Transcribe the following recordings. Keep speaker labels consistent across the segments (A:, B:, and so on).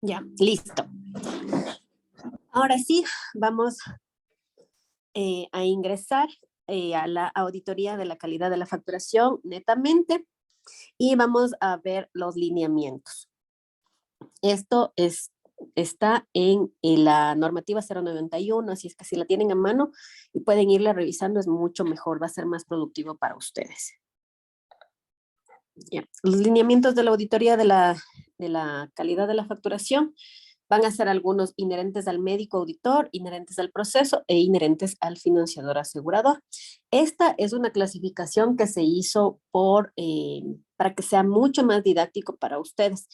A: Ya, listo. Ahora sí, vamos a ingresar a la auditoría de la calidad de la facturación netamente y vamos a ver los lineamientos. Esto está en la normativa 091, así es que si la tienen a mano y pueden irla revisando es mucho mejor, va a ser más productivo para ustedes. Ya. Los lineamientos de la auditoría de la calidad de la facturación van a ser algunos inherentes al médico auditor, inherentes al proceso e inherentes al financiador asegurador. Esta es una clasificación que se hizo para que sea mucho más didáctico para ustedes.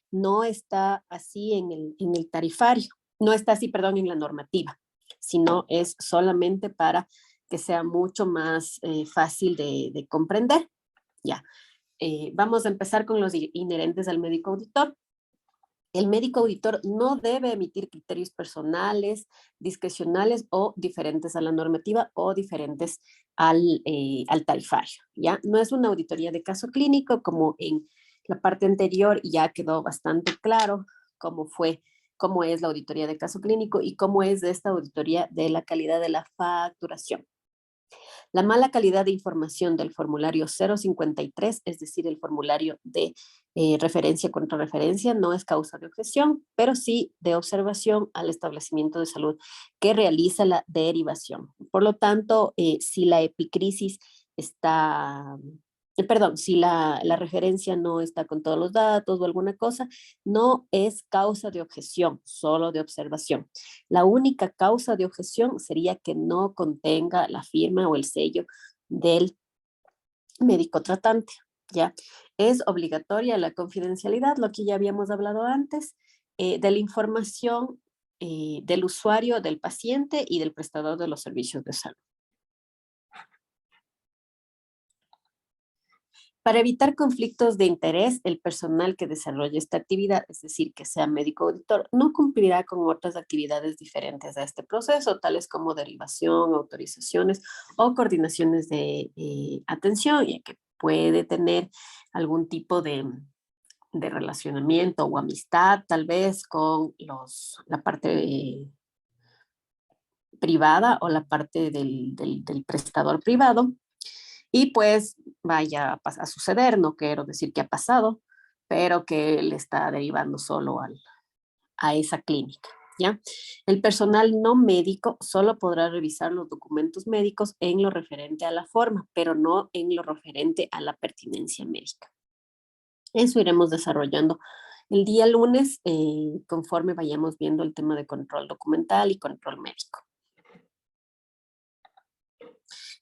A: No está así en el tarifario, no está así, perdón, en la normativa, sino es solamente para que sea mucho más fácil de comprender. Ya. Vamos a empezar con los inherentes al médico auditor. El médico auditor no debe emitir criterios personales, discrecionales o diferentes a la normativa o diferentes al tarifario, ¿ya? No es una auditoría de caso clínico, como en la parte anterior ya quedó bastante claro cómo es la auditoría de caso clínico y cómo es esta auditoría de la calidad de la facturación. La mala calidad de información del formulario 053, es decir, el formulario de referencia contra referencia, no es causa de objeción, pero sí de observación al establecimiento de salud que realiza la derivación. Por lo tanto, si la epicrisis está, perdón, si la referencia no está con todos los datos o alguna cosa, no es causa de objeción, solo de observación. La única causa de objeción sería que no contenga la firma o el sello del médico tratante, ¿ya? Es obligatoria la confidencialidad, lo que ya habíamos hablado antes, de la información del usuario, del paciente y del prestador de los servicios de salud. Para evitar conflictos de interés, el personal que desarrolle esta actividad, es decir, que sea médico auditor, no cumplirá con otras actividades diferentes a este proceso, tales como derivación, autorizaciones o coordinaciones de atención, ya que puede tener algún tipo de relacionamiento o amistad, tal vez con la parte privada o la parte del prestador privado. Y pues vaya a suceder, no quiero decir que ha pasado, pero que le está derivando solo a esa clínica, ¿ya? El personal no médico solo podrá revisar los documentos médicos en lo referente a la forma, pero no en lo referente a la pertinencia médica. Eso iremos desarrollando el día lunes conforme vayamos viendo el tema de control documental y control médico.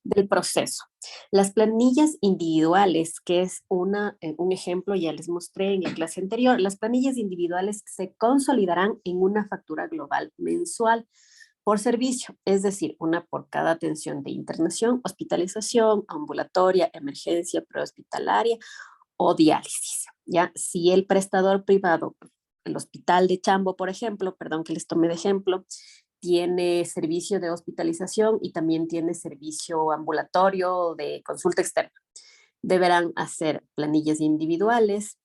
A: Del proceso. Las planillas individuales, que es un ejemplo, ya les mostré en la clase anterior, las planillas individuales se consolidarán en una factura global mensual por servicio, es decir, una por cada atención de internación, hospitalización, ambulatoria, emergencia, prehospitalaria o diálisis. ¿Ya? Si el prestador privado, el hospital de Chambo, por ejemplo, perdón que les tome de ejemplo, tiene servicio de hospitalización y también tiene servicio ambulatorio de consulta externa. Deberán hacer planillas individuales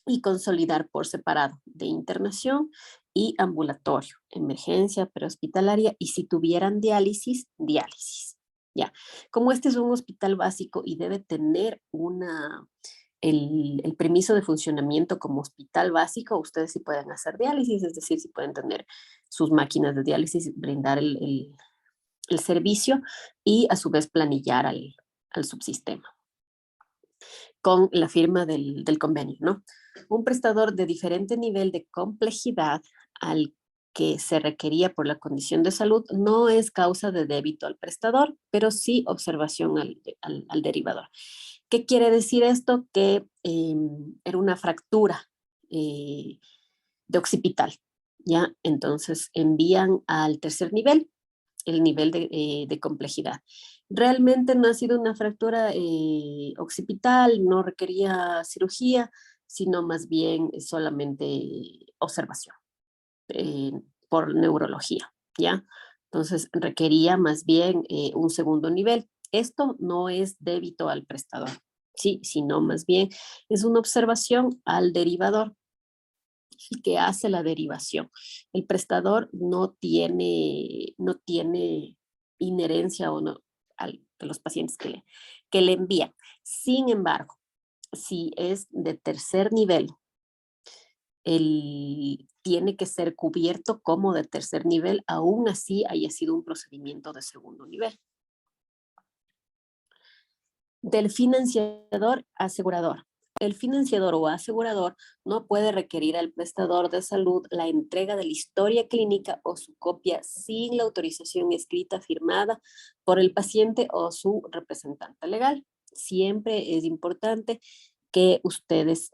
A: y consolidar por separado de internación y ambulatorio, emergencia, prehospitalaria y si tuvieran diálisis, diálisis. Ya, como este es un hospital básico y debe tener el permiso de funcionamiento como hospital básico, ustedes sí pueden hacer diálisis, es decir, sí pueden tener sus máquinas de diálisis, brindar el servicio y a su vez planillar al subsistema con la firma del convenio, ¿no? Un prestador de diferente nivel de complejidad al que se requería por la condición de salud no es causa de débito al prestador, pero sí observación al derivador. ¿Qué quiere decir esto? Que era una fractura de occipital, ¿ya? Entonces envían al tercer nivel, el nivel de complejidad. Realmente no ha sido una fractura occipital, no requería cirugía, sino más bien solamente observación por neurología, ¿ya? Entonces requería más bien un segundo nivel. Esto no es débito al prestador, sí, sino más bien es una observación al derivador. que hace la derivación. El prestador no tiene inherencia o no de los pacientes que le envían. Sin embargo, si es de tercer nivel, tiene que ser cubierto como de tercer nivel, aún así haya sido un procedimiento de segundo nivel. Del financiador asegurador. El financiador o asegurador no puede requerir al prestador de salud la entrega de la historia clínica o su copia sin la autorización escrita firmada por el paciente o su representante legal. Siempre es importante que ustedes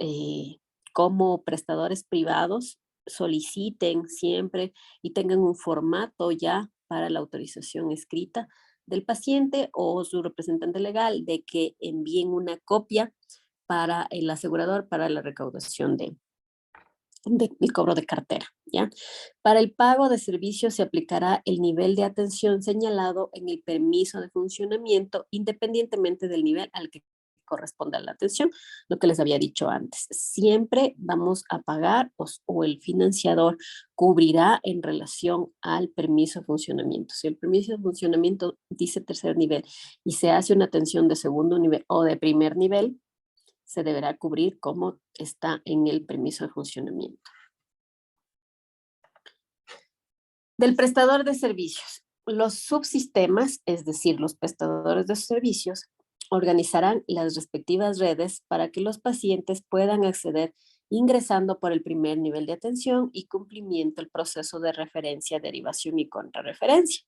A: como prestadores privados soliciten siempre y tengan un formato ya para la autorización escrita del paciente o su representante legal de que envíen una copia para el asegurador para la recaudación del cobro de cartera, ¿ya? Para el pago de servicios se aplicará el nivel de atención señalado en el permiso de funcionamiento independientemente del nivel al que corresponda la atención, lo que les había dicho antes. Siempre vamos a pagar o el financiador cubrirá en relación al permiso de funcionamiento. Si el permiso de funcionamiento dice tercer nivel y se hace una atención de segundo nivel o de primer nivel, se deberá cubrir como está en el permiso de funcionamiento. Del prestador de servicios. Los subsistemas, es decir, los prestadores de servicios, organizarán las respectivas redes para que los pacientes puedan acceder ingresando por el primer nivel de atención y cumplimiento del proceso de referencia, derivación y contrarreferencia.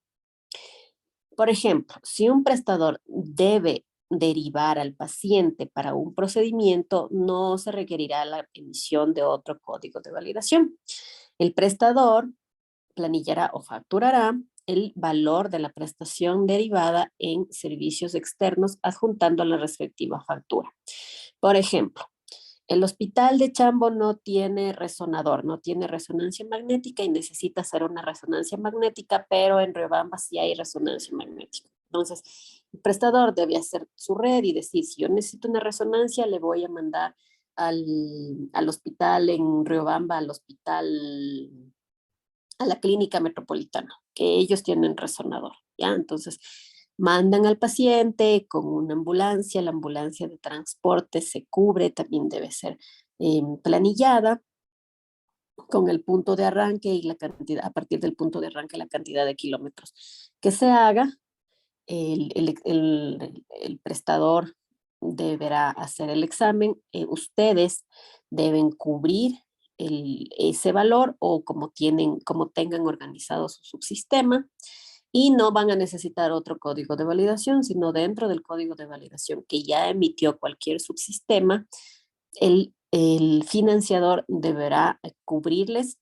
A: Por ejemplo, si un prestador debe derivar al paciente para un procedimiento, no se requerirá la emisión de otro código de validación. El prestador planillará o facturará el valor de la prestación derivada en servicios externos adjuntando la respectiva factura. Por ejemplo, el hospital de Chambo no tiene resonador, no tiene resonancia magnética y necesita hacer una resonancia magnética, pero en Riobamba sí hay resonancia magnética. Entonces, el prestador debe hacer su red y decir, si yo necesito una resonancia, le voy a mandar al hospital en Riobamba, a la clínica metropolitana, que ellos tienen resonador, ¿ya? Entonces, mandan al paciente con una ambulancia, la ambulancia de transporte se cubre, también debe ser planillada con el punto de arranque y la cantidad, a partir del punto de arranque, la cantidad de kilómetros que se haga, el prestador deberá hacer el examen, ustedes deben cubrir ese valor o como tengan organizado su subsistema y no van a necesitar otro código de validación, sino dentro del código de validación que ya emitió cualquier subsistema, el financiador deberá cubrirles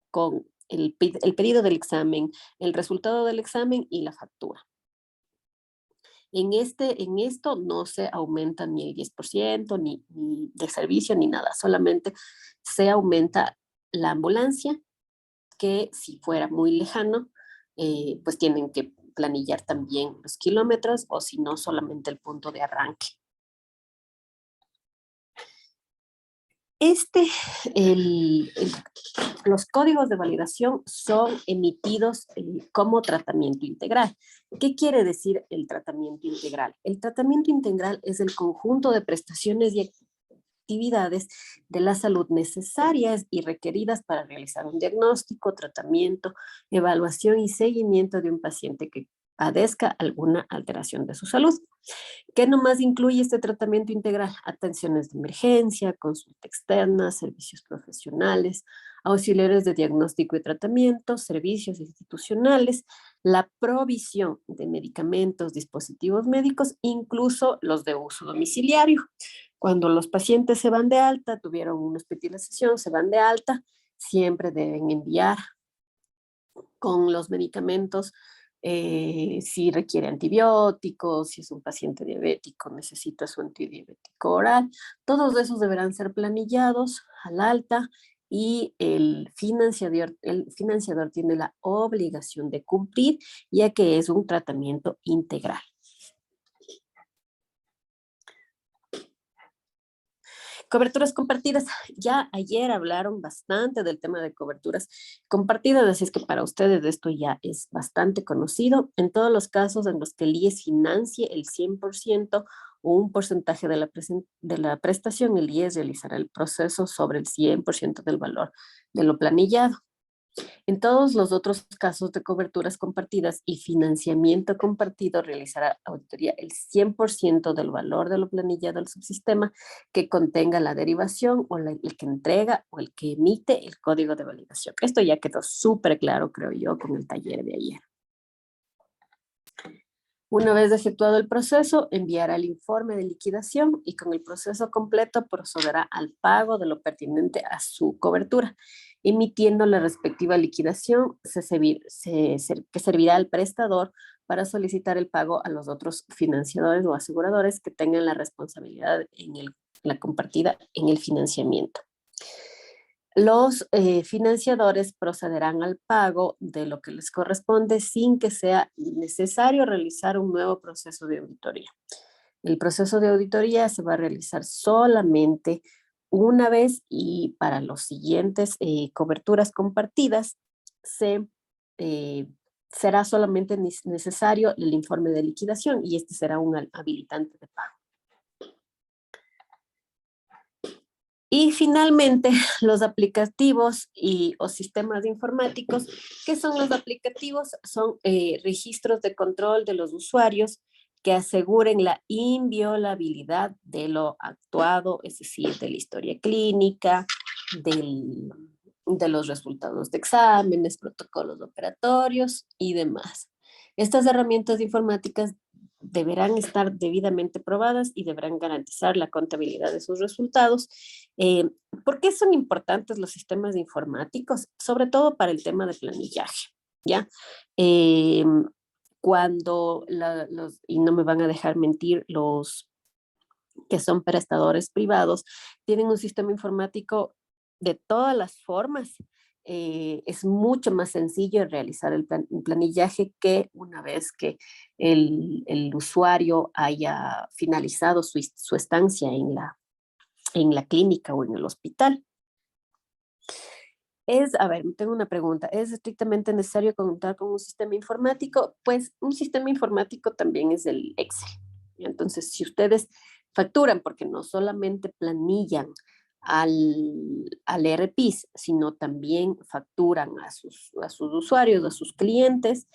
A: con el pedido del examen, el resultado del examen y la factura. En esto no se aumenta ni el 10%, ni de servicio, ni nada. Solamente se aumenta la ambulancia, que si fuera muy lejano, pues tienen que planillar también los kilómetros, o si no, solamente el punto de arranque. Los códigos de validación son emitidos como tratamiento integral. ¿Qué quiere decir el tratamiento integral? El tratamiento integral es el conjunto de prestaciones y actividades de la salud necesarias y requeridas para realizar un diagnóstico, tratamiento, evaluación y seguimiento de un paciente que padezca alguna alteración de su salud. ¿Qué nomás incluye este tratamiento integral? Atenciones de emergencia, consulta externa, servicios profesionales, auxiliares de diagnóstico y tratamiento, servicios institucionales, la provisión de medicamentos, dispositivos médicos, incluso los de uso domiciliario. Cuando los pacientes se van de alta, tuvieron una hospitalización, se van de alta, siempre deben enviar con los medicamentos si requiere antibióticos, si es un paciente diabético, necesita su antidiabético oral. Todos esos deberán ser planillados al alta y el financiador tiene la obligación de cumplir, ya que es un tratamiento integral. Coberturas compartidas. Ya ayer hablaron bastante del tema de coberturas compartidas, así es que para ustedes esto ya es bastante conocido. En todos los casos en los que el IES financie el 100% o un porcentaje de la prestación, el IES realizará el proceso sobre el 100% del valor de lo planillado. En todos los otros casos de coberturas compartidas y financiamiento compartido, realizará auditoría el 100% del valor de lo planillado al subsistema que contenga la derivación o el que entrega o el que emite el código de validación. Esto ya quedó súper claro, creo yo, con el taller de ayer. Una vez efectuado el proceso, enviará el informe de liquidación y con el proceso completo procederá al pago de lo pertinente a su cobertura, emitiendo la respectiva liquidación que servirá al prestador para solicitar el pago a los otros financiadores o aseguradores que tengan la responsabilidad en la compartida en el financiamiento. Los financiadores procederán al pago de lo que les corresponde sin que sea necesario realizar un nuevo proceso de auditoría. El proceso de auditoría se va a realizar solamente una vez y para los siguientes coberturas compartidas eh, será solamente necesario el informe de liquidación y este será un habilitante de pago. Y finalmente, los aplicativos o sistemas informáticos. ¿Qué son los aplicativos? Son registros de control de los usuarios que aseguren la inviolabilidad de lo actuado, es decir, de la historia clínica, de los resultados de exámenes, protocolos operatorios y demás. Estas herramientas informáticas deberán estar debidamente probadas y deberán garantizar la contabilidad de sus resultados. ¿Por qué son importantes los sistemas informáticos? Sobre todo para el tema de planillaje, ¿ya? Cuando y no me van a dejar mentir, los que son prestadores privados tienen un sistema informático de todas las formas. Es mucho más sencillo realizar el planillaje que una vez que el usuario haya finalizado su estancia en la clínica o en el hospital. A ver, tengo una pregunta. ¿Es estrictamente necesario contar con un sistema informático? Pues un sistema informático también es el Excel. Entonces, si ustedes facturan, porque no solamente planillan al ERPIS, sino también facturan a sus usuarios, a sus clientes,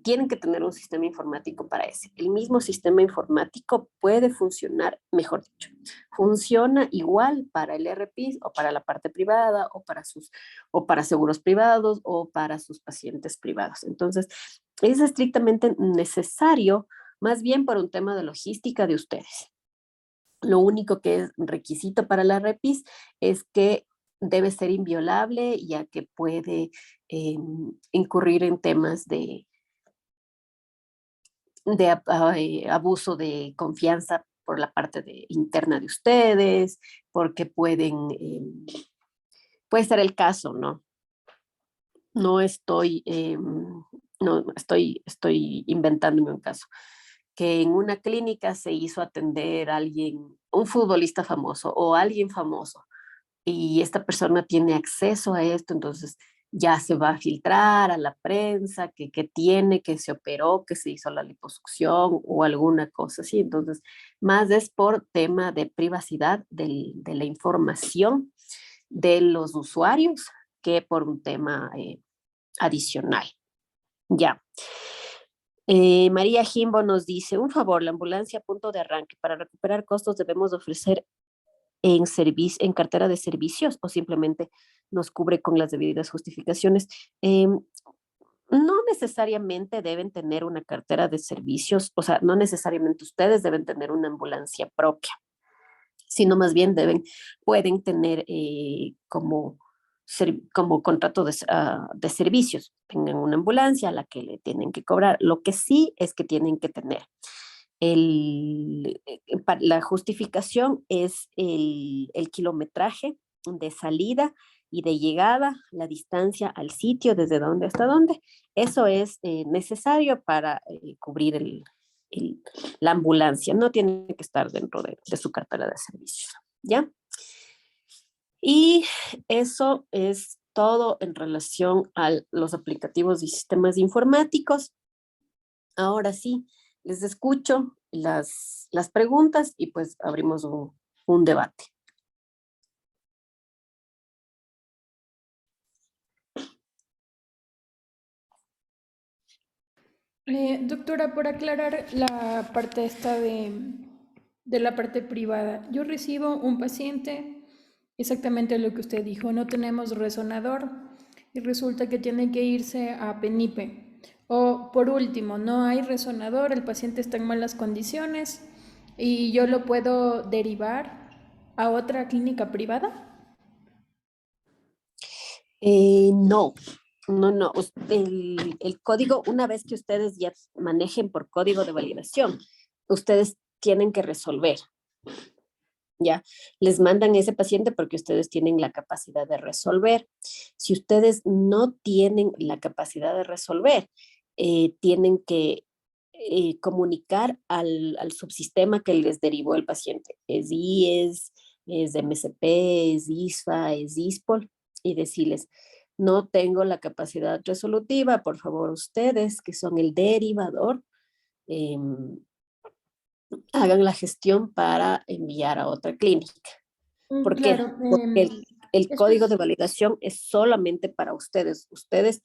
A: tienen que tener un sistema informático para ese. El mismo sistema informático puede funcionar, mejor dicho, funciona igual para el ERPIS o para la parte privada o para seguros privados o para sus pacientes privados. Entonces, es estrictamente necesario, más bien por un tema de logística de ustedes. Lo único que es requisito para la REPIS es que debe ser inviolable, ya que puede incurrir en temas de abuso de confianza por la parte interna de ustedes, porque puede ser el caso, ¿no? No estoy, no estoy inventándome un caso, que en una clínica se hizo atender a alguien, un futbolista famoso o alguien famoso, y esta persona tiene acceso a esto, entonces ya se va a filtrar a la prensa que tiene, que se operó, que se hizo la liposucción o alguna cosa así. Entonces, más es por tema de privacidad de la información de los usuarios que por un tema adicional. Ya. María Jimbo nos dice, un favor, la ambulancia a punto de arranque. Para recuperar costos debemos ofrecer en cartera de servicios o simplemente nos cubre con las debidas justificaciones. No necesariamente deben tener una cartera de servicios, o sea, no necesariamente ustedes deben tener una ambulancia propia, sino más bien pueden tener como contrato de servicios. Tengan una ambulancia a la que le tienen que cobrar. Lo que sí es que tienen que tener la justificación es el kilometraje de salida y de llegada, la distancia al sitio, desde dónde hasta dónde. Eso es necesario para cubrir la ambulancia. No tiene que estar dentro de su cartera de servicios. ¿ya? Y eso es todo en relación a los aplicativos y sistemas informáticos. Ahora sí, les escucho las preguntas y pues abrimos un debate.
B: Doctora, por aclarar la parte esta de la parte privada, yo recibo un paciente, exactamente lo que usted dijo, no tenemos resonador y resulta que tiene que irse a Penipe. O por último, no hay resonador, el paciente está en malas condiciones y yo lo puedo derivar a otra clínica privada.
A: No, no. El código, una vez que ustedes ya manejen por código de validación, ustedes tienen que resolver, ¿ya? Les mandan ese paciente porque ustedes tienen la capacidad de resolver. Si ustedes no tienen la capacidad de resolver, tienen que comunicar al subsistema que les derivó el paciente. Es IES, es MSP, es ISFA, es ISPOL, y decirles, no tengo la capacidad resolutiva, por favor ustedes, que son el derivador, hagan la gestión para enviar a otra clínica. ¿Por qué?
B: Claro,
A: Porque el
B: esto
A: código de
B: es
A: validación es solamente para ustedes. Ustedes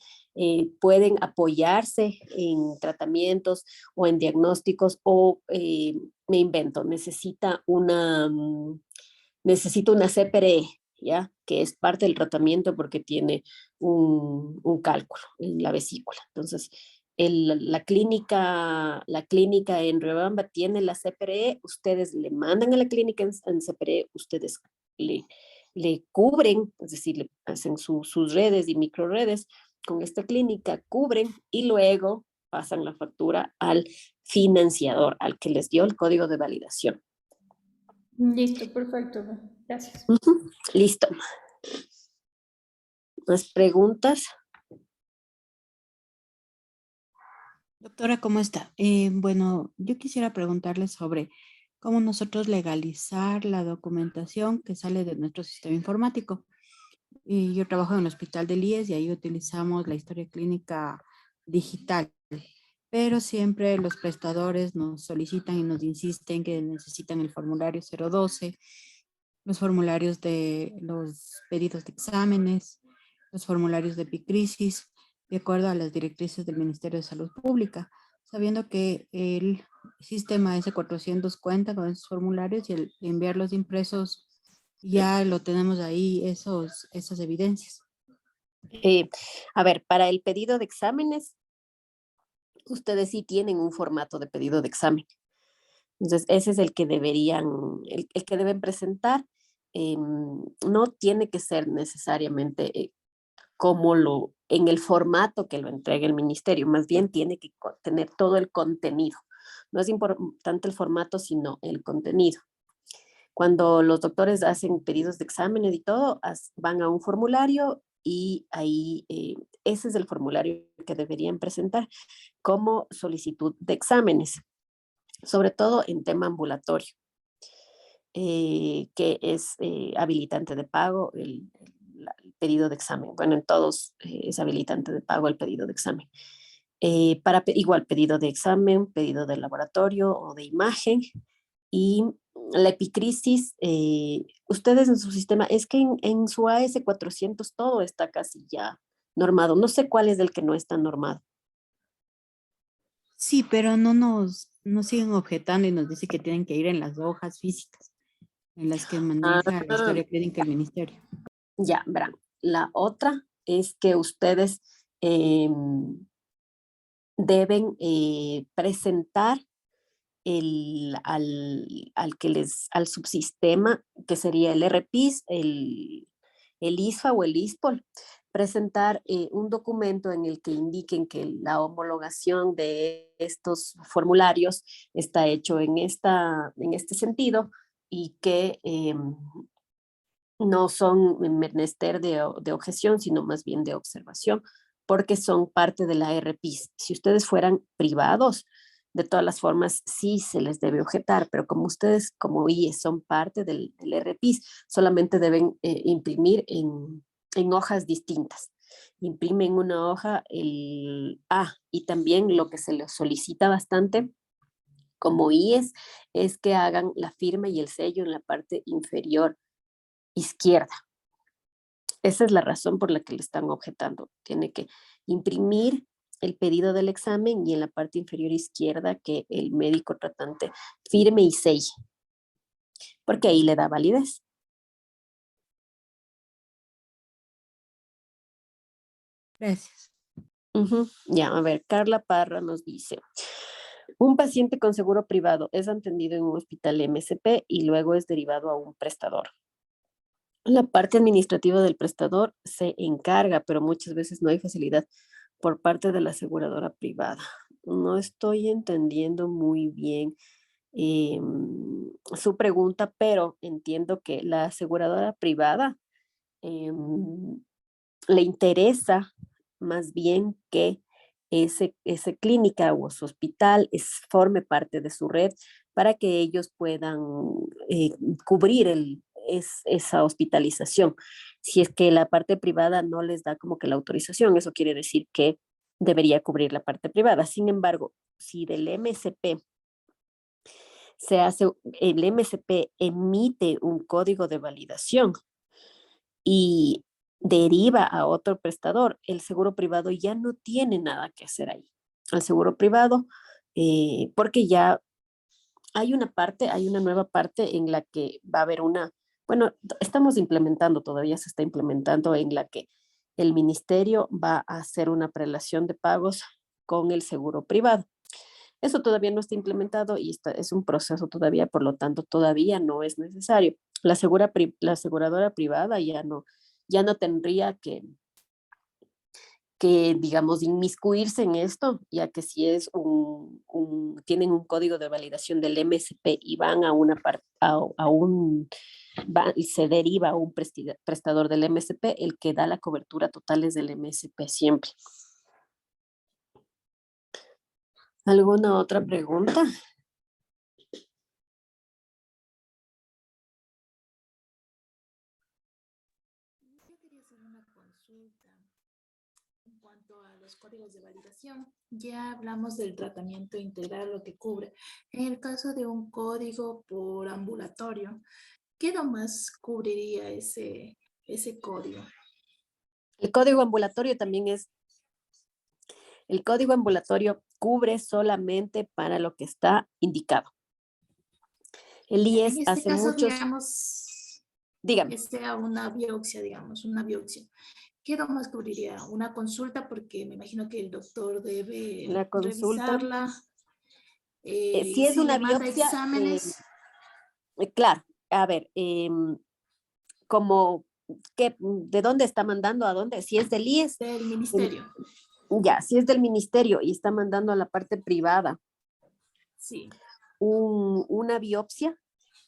A: pueden apoyarse en tratamientos o en diagnósticos o me invento, necesita una CPRE, ¿ya? Que es parte del tratamiento porque tiene un cálculo en la vesícula. Entonces, la clínica en Riobamba tiene la CPRE, ustedes le mandan a la clínica en CPRE, ustedes le, le cubren, es decir, le hacen sus redes y microredes con esta clínica, cubren y luego pasan la factura al financiador, al que les dio el código de validación.
B: listo, perfecto. Gracias.
A: Listo. ¿Más preguntas?
C: Doctora, ¿cómo está? Bueno, yo quisiera preguntarle sobre cómo nosotros legalizar la documentación que sale de nuestro sistema informático. Y yo trabajo en el hospital del IES y ahí utilizamos la historia clínica digital, pero siempre los prestadores nos solicitan y nos insisten que necesitan el formulario 012, los formularios de los pedidos de exámenes, los formularios de epicrisis, de acuerdo a las directrices del Ministerio de Salud Pública, sabiendo que el sistema S400 cuenta con esos formularios y el enviarlos impresos ya lo tenemos ahí, esas evidencias.
A: Eh, a ver, para el pedido de exámenes, ustedes sí tienen un formato de pedido de examen. Entonces, ese es el que el que deben presentar. No tiene que ser necesariamente en el formato que lo entregue el ministerio, más bien tiene que tener todo el contenido. No es importante el formato, sino el contenido. Cuando los doctores hacen pedidos de exámenes y todo, van a un formulario y ahí ese es el formulario que deberían presentar como solicitud de exámenes, sobre todo en tema ambulatorio, que es habilitante de pago el pedido de examen. Bueno, en todos es habilitante de pago el pedido de examen. Igual pedido de examen, pedido de laboratorio o de imagen y la epicrisis, ustedes en su sistema, es que en su AS400 todo está casi ya normado. No sé cuál es el que no está normado.
C: Sí, pero nos siguen objetando y nos dice que tienen que ir en las hojas físicas en las que maneja la
A: Ah,
C: historia clínica del ministerio.
A: ya, verán. La otra es que ustedes deben presentar al subsistema, que sería el RPIS, el ISFA o el ISPOL, presentar un documento en el que indiquen que la homologación de estos formularios está hecho en este sentido y que no son menester de objeción, sino más bien de observación, porque son parte de la RPIS. Si ustedes fueran privados, de todas las formas sí se les debe objetar, pero como ustedes como IES son parte del RPIS, solamente deben imprimir en hojas distintas. Imprimen una hoja, y también lo que se les solicita bastante como IES es que hagan la firma y el sello en la parte inferior izquierda. Esa es la razón por la que le están objetando. Tiene que imprimir el pedido del examen y en la parte inferior izquierda que el médico tratante firme y selle, porque ahí le da validez.
C: Gracias.
A: Ya, a ver, Carla Parra nos dice, un paciente con seguro privado es atendido en un hospital MSP y luego es derivado a un prestador. La parte administrativa del prestador se encarga, pero muchas veces no hay facilidad por parte de la aseguradora privada. No estoy entendiendo muy bien su pregunta, pero entiendo que la aseguradora privada le interesa más bien que ese clínica o su hospital forme parte de su red para que ellos puedan eh, cubrir esa hospitalización. Si es que la parte privada no les da como que la autorización, eso quiere decir que debería cubrir la parte privada. Sin embargo, si del MSP el MSP emite un código de validación y deriva a otro prestador, el seguro privado ya no tiene nada que hacer ahí. El seguro privado, porque ya hay una nueva parte en la que va a haber bueno, estamos implementando, todavía se está implementando, en la que el ministerio va a hacer una prelación de pagos con el seguro privado. Eso todavía no está implementado y es un proceso todavía, por lo tanto, todavía no es necesario. La aseguradora privada ya no tendría digamos, inmiscuirse en esto, ya que si es tienen un código de validación del MSP y van a una parte, y se deriva a un prestador del MSP, el que da la cobertura total es del MSP siempre. ¿Alguna otra pregunta?
D: Yo quería hacer una consulta en cuanto a los códigos de validación. Ya hablamos del tratamiento integral, lo que cubre. En el caso de un código por ambulatorio, ¿qué más cubriría ese código?
A: El código ambulatorio el código ambulatorio cubre solamente para lo que está indicado. El
D: Ya,
A: IES
D: en este
A: hace
D: caso,
A: muchos,
D: digamos,
A: dígame,
D: que sea una biopsia, digamos, una biopsia. ¿Qué más cubriría? Una consulta, porque me imagino que el doctor debe
A: la consulta.
D: revisarla.
A: Si
D: Y
A: es
D: si le
A: una
D: manda
A: biopsia,
D: exámenes
A: claro, a ver, como, ¿de dónde está mandando a dónde? Si es del IES,
D: del
A: em,
D: ministerio.
A: ya, si es del ministerio y está mandando a la parte privada
D: Sí.
A: una biopsia,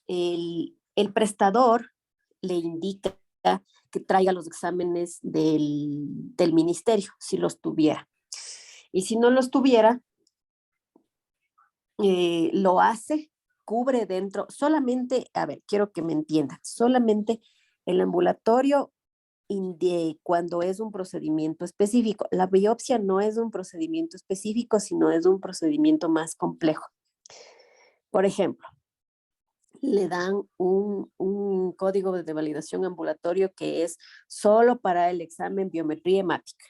A: el prestador le indica que traiga los exámenes del ministerio, si los tuviera. Y si no los tuviera, lo hace, cubre dentro, solamente, a ver, quiero que me entiendan, solamente el ambulatorio cuando es un procedimiento específico. La biopsia no es un procedimiento específico, sino es un procedimiento más complejo. Por ejemplo, le dan un código de validación ambulatorio que es solo para el examen biometría hemática.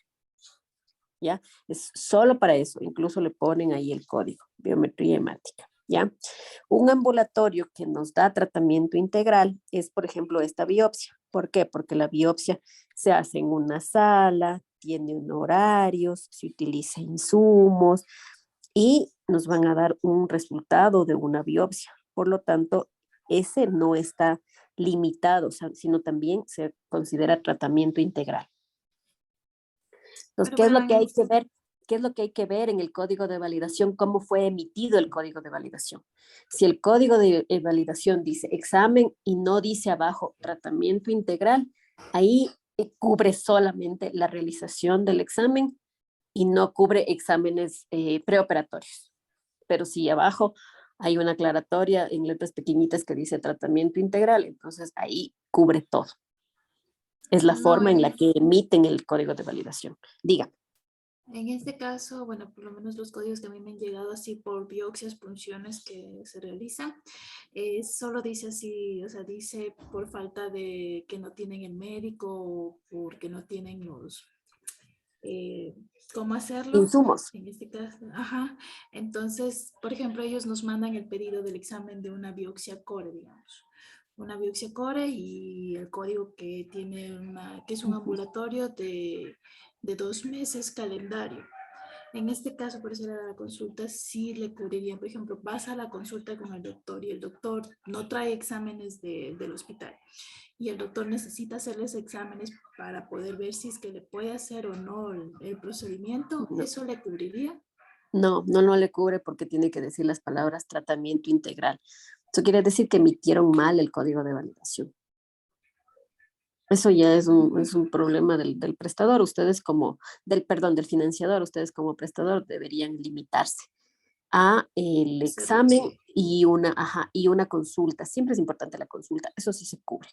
A: ¿Ya? Es solo para eso, incluso le ponen ahí el código, biometría hemática, ¿ya? Un ambulatorio que nos da tratamiento integral es, por ejemplo, esta biopsia. ¿Por qué? Porque la biopsia se hace en una sala, tiene un horario, se utiliza insumos y nos van a dar un resultado de una biopsia. Por lo tanto, ese no está limitado, sino también se considera tratamiento integral. Entonces,
D: Pero
A: ¿qué es
D: bueno,
A: lo que hay que ver? ¿Qué es lo que hay que ver en el código de validación? ¿Cómo fue emitido el código de validación? Si el código de validación dice examen y no dice abajo tratamiento integral, ahí cubre solamente la realización del examen y no cubre exámenes preoperatorios. pero si abajo hay una aclaratoria en letras pequeñitas que dice tratamiento integral, entonces ahí cubre todo. Es la
D: No,
A: forma en la que emiten el código de validación. Diga.
D: en este caso, bueno, por lo menos los códigos que a mí me han llegado así por biopsias, punciones que se realizan, solo dice así, o sea, dice por falta de que no tienen el médico o porque no tienen los, cómo hacerlo.
A: Insumos.
D: En este caso, ajá. Entonces, por ejemplo, ellos nos mandan el pedido del examen de una biopsia core, digamos. Una biopsia core y el código que tiene que es un ambulatorio de 2 meses calendario. En este caso, por eso la consulta sí le cubriría, por ejemplo, vas a la consulta con el doctor y el doctor no trae exámenes del hospital y el doctor necesita hacerles exámenes para poder ver si es que le puede hacer o no el procedimiento,
A: No,
D: ¿eso le cubriría?
A: no le cubre porque tiene que decir las palabras tratamiento integral. Eso quiere decir que emitieron mal el código de validación. Eso ya es un problema del prestador. Ustedes como, del financiador, ustedes como prestador deberían limitarse a el
D: Hacerlo,
A: examen
D: sí.
A: y una consulta. Siempre es importante la consulta. Eso sí se cubre.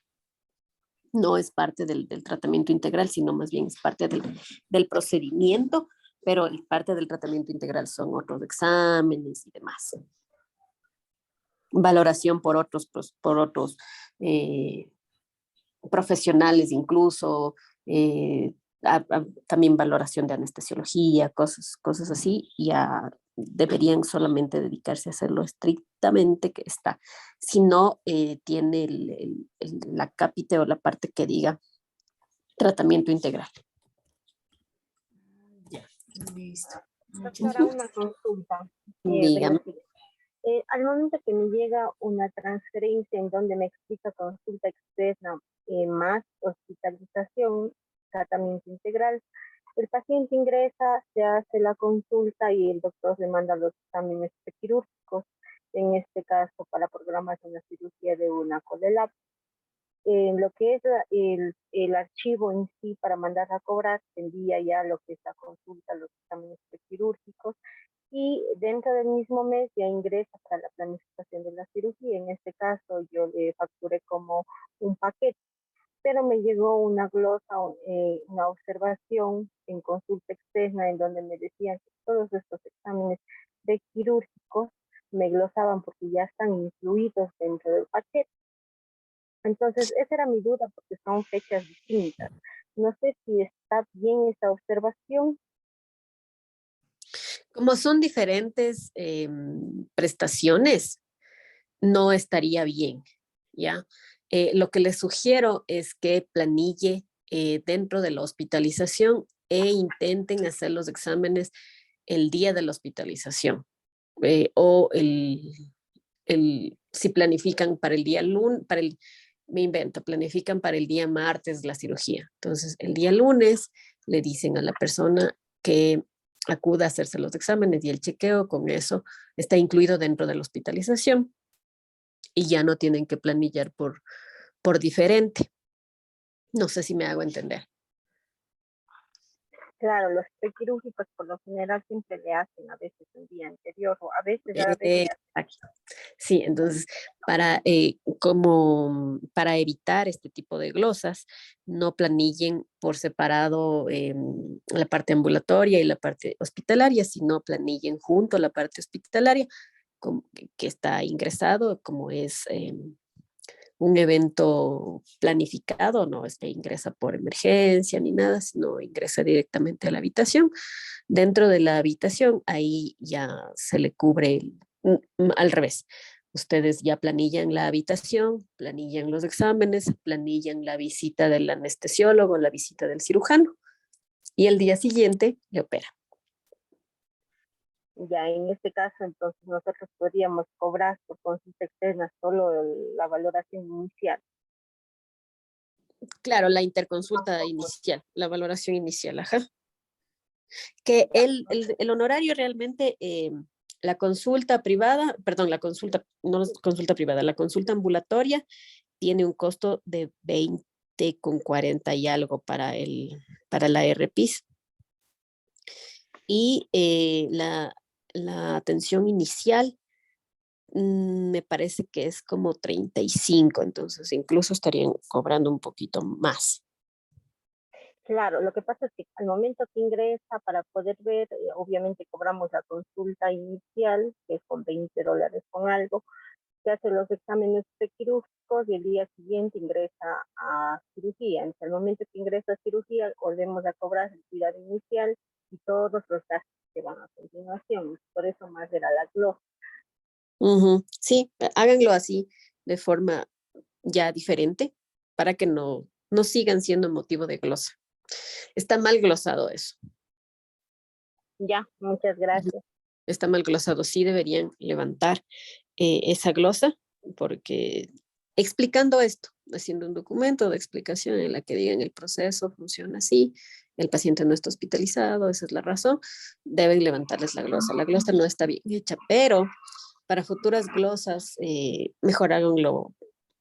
A: No es parte del tratamiento integral, sino más bien es parte del procedimiento, pero parte del tratamiento integral son otros exámenes y demás. Valoración por otros eh, profesionales incluso, también valoración de anestesiología, cosas así, ya deberían solamente dedicarse a hacerlo estrictamente que está. Si no, tiene la cápite o la parte que diga tratamiento integral.
D: Ya, listo. Muchas
E: Doctora,
D: gracias.
E: una consulta.
A: Dígame.
E: Verá, al momento que me llega una transferencia en donde me explica consulta externa más hospitalización, tratamiento integral, el paciente ingresa, se hace la consulta y el doctor le manda los exámenes quirúrgicos, en este caso para programación de cirugía de una colelap. En lo que es el archivo en sí para mandar a cobrar, tendría ya lo que es la consulta, los exámenes quirúrgicos, y dentro del mismo mes ya ingresa para la planificación de la cirugía. En este caso yo le facturé como un paquete, pero me llegó una glosa, una observación en consulta externa en donde me decían que todos estos exámenes de quirúrgicos me glosaban porque ya están incluidos dentro del paquete. Entonces, esa era mi duda porque son fechas distintas. No sé si está bien esa observación.
A: Como son diferentes prestaciones, no estaría bien, ¿ya? Lo que les sugiero es que planille dentro de la hospitalización e intenten hacer los exámenes el día de la hospitalización o si planifican para el día lunes, me invento, planifican para el día martes la cirugía. Entonces, el día lunes le dicen a la persona que acuda a hacerse los exámenes y el chequeo, con eso está incluido dentro de la hospitalización y ya no tienen que planillar por diferente. No sé si me hago entender.
E: Claro, los quirúrgicos por lo general siempre le hacen a veces un día anterior o a veces le hacen.
A: Exacto. Sí, entonces como para evitar este tipo de glosas, no planillen por separado la parte ambulatoria y la parte hospitalaria, sino planillen junto la parte hospitalaria que está ingresado, como es un evento planificado, no es que ingresa por emergencia ni nada, sino ingresa directamente a la habitación. Dentro de la habitación, ahí ya se le cubre al revés. Ustedes ya planillan la habitación, planillan los exámenes, planillan la visita del anestesiólogo, la visita del cirujano y el día siguiente le opera.
E: Ya en este caso, entonces nosotros podríamos cobrar por consulta externa solo la valoración inicial.
A: Claro, la interconsulta inicial, la valoración inicial, ajá. Que el honorario realmente, la consulta privada, perdón, la consulta, no es consulta privada, la consulta ambulatoria tiene un costo de 20,40 y algo para la RPIS. Y la atención inicial me parece que es como 35, entonces incluso estarían cobrando un poquito más.
E: Claro, lo que pasa es que al momento que ingresa para poder ver, obviamente cobramos la consulta inicial, que es con $20 con algo, se hace los exámenes prequirúrgicos y el día siguiente ingresa a cirugía. Entonces, al momento que ingresa a cirugía, volvemos a cobrar el cuidado inicial y todos los gastos que van a continuación. Por eso más era la glosa.
A: Sí, háganlo así de forma ya diferente para que no sigan siendo motivo de glosa. Está mal glosado eso.
E: Ya, muchas gracias.
A: Está mal glosado. Sí deberían levantar esa glosa porque explicando esto, haciendo un documento de explicación en la que digan el proceso funciona así, el paciente no está hospitalizado, esa es la razón, deben levantarles la glosa. La glosa no está bien hecha, pero para futuras glosas, mejor háganlo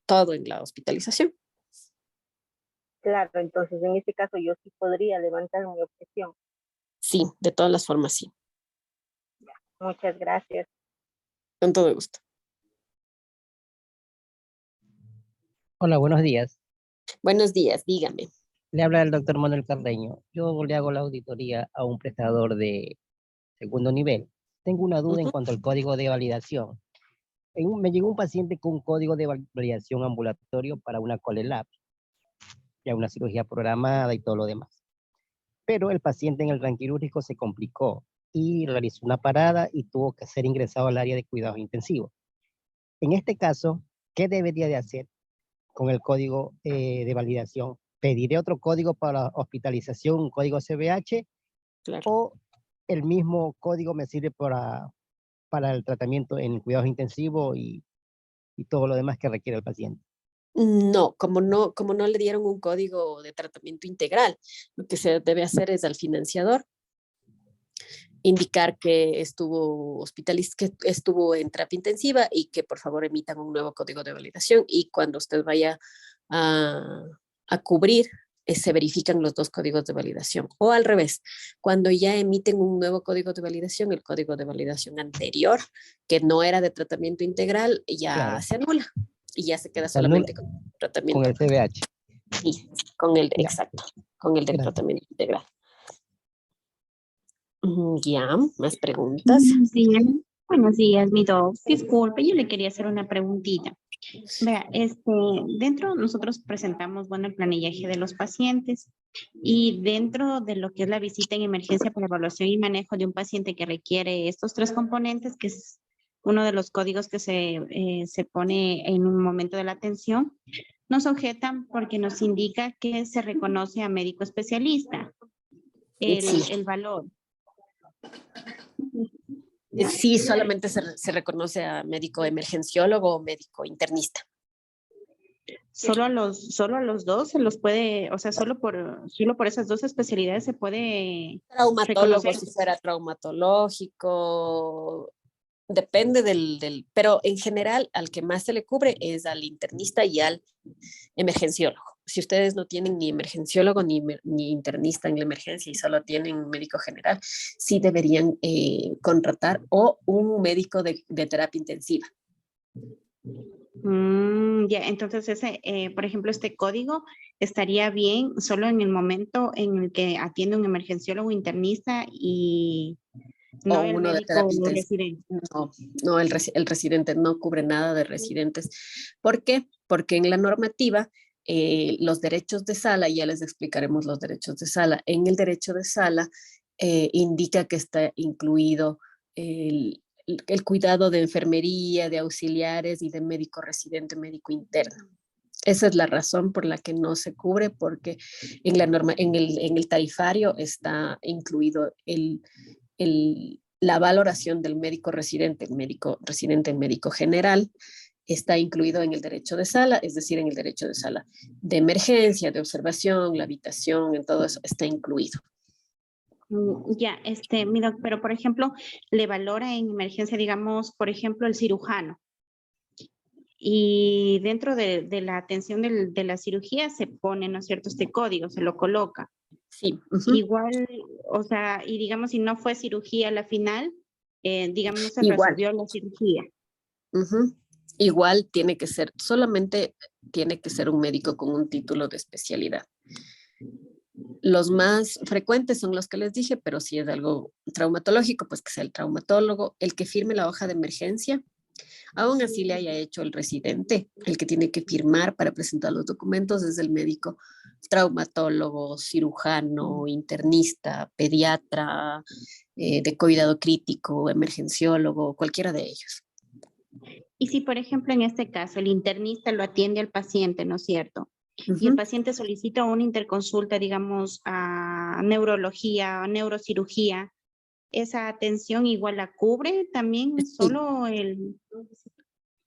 A: todo en la hospitalización.
E: Claro, entonces en este caso yo sí podría levantar mi objeción.
A: Sí, de todas las formas, sí.
E: Muchas gracias.
A: Con todo gusto.
F: Hola, buenos días.
A: Buenos días, dígame.
F: Le habla el doctor Manuel Carreño. Yo le hago la auditoría a un prestador de segundo nivel. Tengo una duda en cuanto al código de validación. Me llegó un paciente con un código de validación ambulatorio para una ColeLab, ya una cirugía programada y todo lo demás. Pero el paciente en el ranquirúrgico se complicó y realizó una parada y tuvo que ser ingresado al área de cuidados intensivos. En este caso, ¿qué debería de hacer con el código de validación? ¿Pediré otro código para hospitalización, un código CBH,
A: Claro.
F: o el mismo código me sirve para el tratamiento en cuidados intensivos y todo lo demás que requiere el paciente?
A: No, como no le dieron un código de tratamiento integral, lo que se debe hacer es al financiador indicar que estuvo que estuvo en terapia intensiva y que por favor emitan un nuevo código de validación, y cuando usted vaya a, a cubrir, se verifican los dos códigos de validación. O al revés, cuando ya emiten un nuevo código de validación, el código de validación anterior, que no era de tratamiento integral, ya
F: Claro.
A: se anula y ya se queda
F: Se anula
A: solamente con
F: con
A: tratamiento.
F: el CBH.
A: Sí, con el,
F: Ya,
A: exacto, con el del
F: gracias.
A: tratamiento integral. Ya, más preguntas.
G: Buenos días, mi doc. Disculpe, yo le quería hacer una preguntita. Vea, dentro nosotros presentamos, bueno, el planillaje de los pacientes, y dentro de lo que es la visita en emergencia para evaluación y manejo de un paciente que requiere estos tres componentes, que es uno de los códigos que se pone en un momento de la atención, nos objetan porque nos indica que se reconoce a médico especialista
A: Sí.
G: el valor.
A: Sí, solamente se reconoce a médico emergenciólogo o médico internista.
G: Solo a los dos se los puede, o sea, solo por esas dos especialidades se puede
A: Traumatólogo,
G: reconocer.
A: si fuera traumatológico, depende pero en general al que más se le cubre es al internista y al emergenciólogo. Si ustedes no tienen ni emergenciólogo ni internista en la emergencia y solo tienen médico general, sí deberían contratar o un médico de terapia intensiva.
G: Ya, entonces por ejemplo, este código estaría bien solo en el momento en el que atiende un emergenciólogo internista y no
A: O
G: el
A: uno de
G: médico
A: terapia intensiva.
G: residente.
A: No, el residente no cubre nada de residentes. ¿Por qué? Porque en la normativa, los derechos de sala, ya les explicaremos los derechos de sala, en el derecho de sala indica que está incluido el cuidado de enfermería, de auxiliares y de médico residente, médico interno. Esa es la razón por la que no se cubre, porque en la norma, en el tarifario está incluido la valoración del médico residente, el médico general, está incluido en el derecho de sala, es decir, en el derecho de sala de emergencia, de observación, la habitación, en todo eso está incluido.
G: Ya, mira, pero por ejemplo, le valora en emergencia, digamos, por ejemplo, el cirujano. Y dentro de la atención de la cirugía se pone, ¿no es cierto?, este código, se lo coloca.
A: Sí.
G: Igual, o sea, y digamos, si no fue cirugía a la final, digamos, no se
A: Igual.
G: resolvió la cirugía.
A: Ujú. Igual tiene que ser, solamente tiene que ser un médico con un título de especialidad. Los más frecuentes son los que les dije, pero si es algo traumatológico, pues que sea el traumatólogo, el que firme la hoja de emergencia. Aún así le haya hecho el residente, el que tiene que firmar para presentar los documentos es el médico traumatólogo, cirujano, internista, pediatra, de cuidado crítico, emergenciólogo, cualquiera de ellos.
G: Y si, por ejemplo, en este caso, el internista lo atiende al paciente, ¿no es cierto? Y el paciente solicita una interconsulta, digamos, a neurología, a neurocirugía, ¿esa atención igual la cubre también? ¿Solo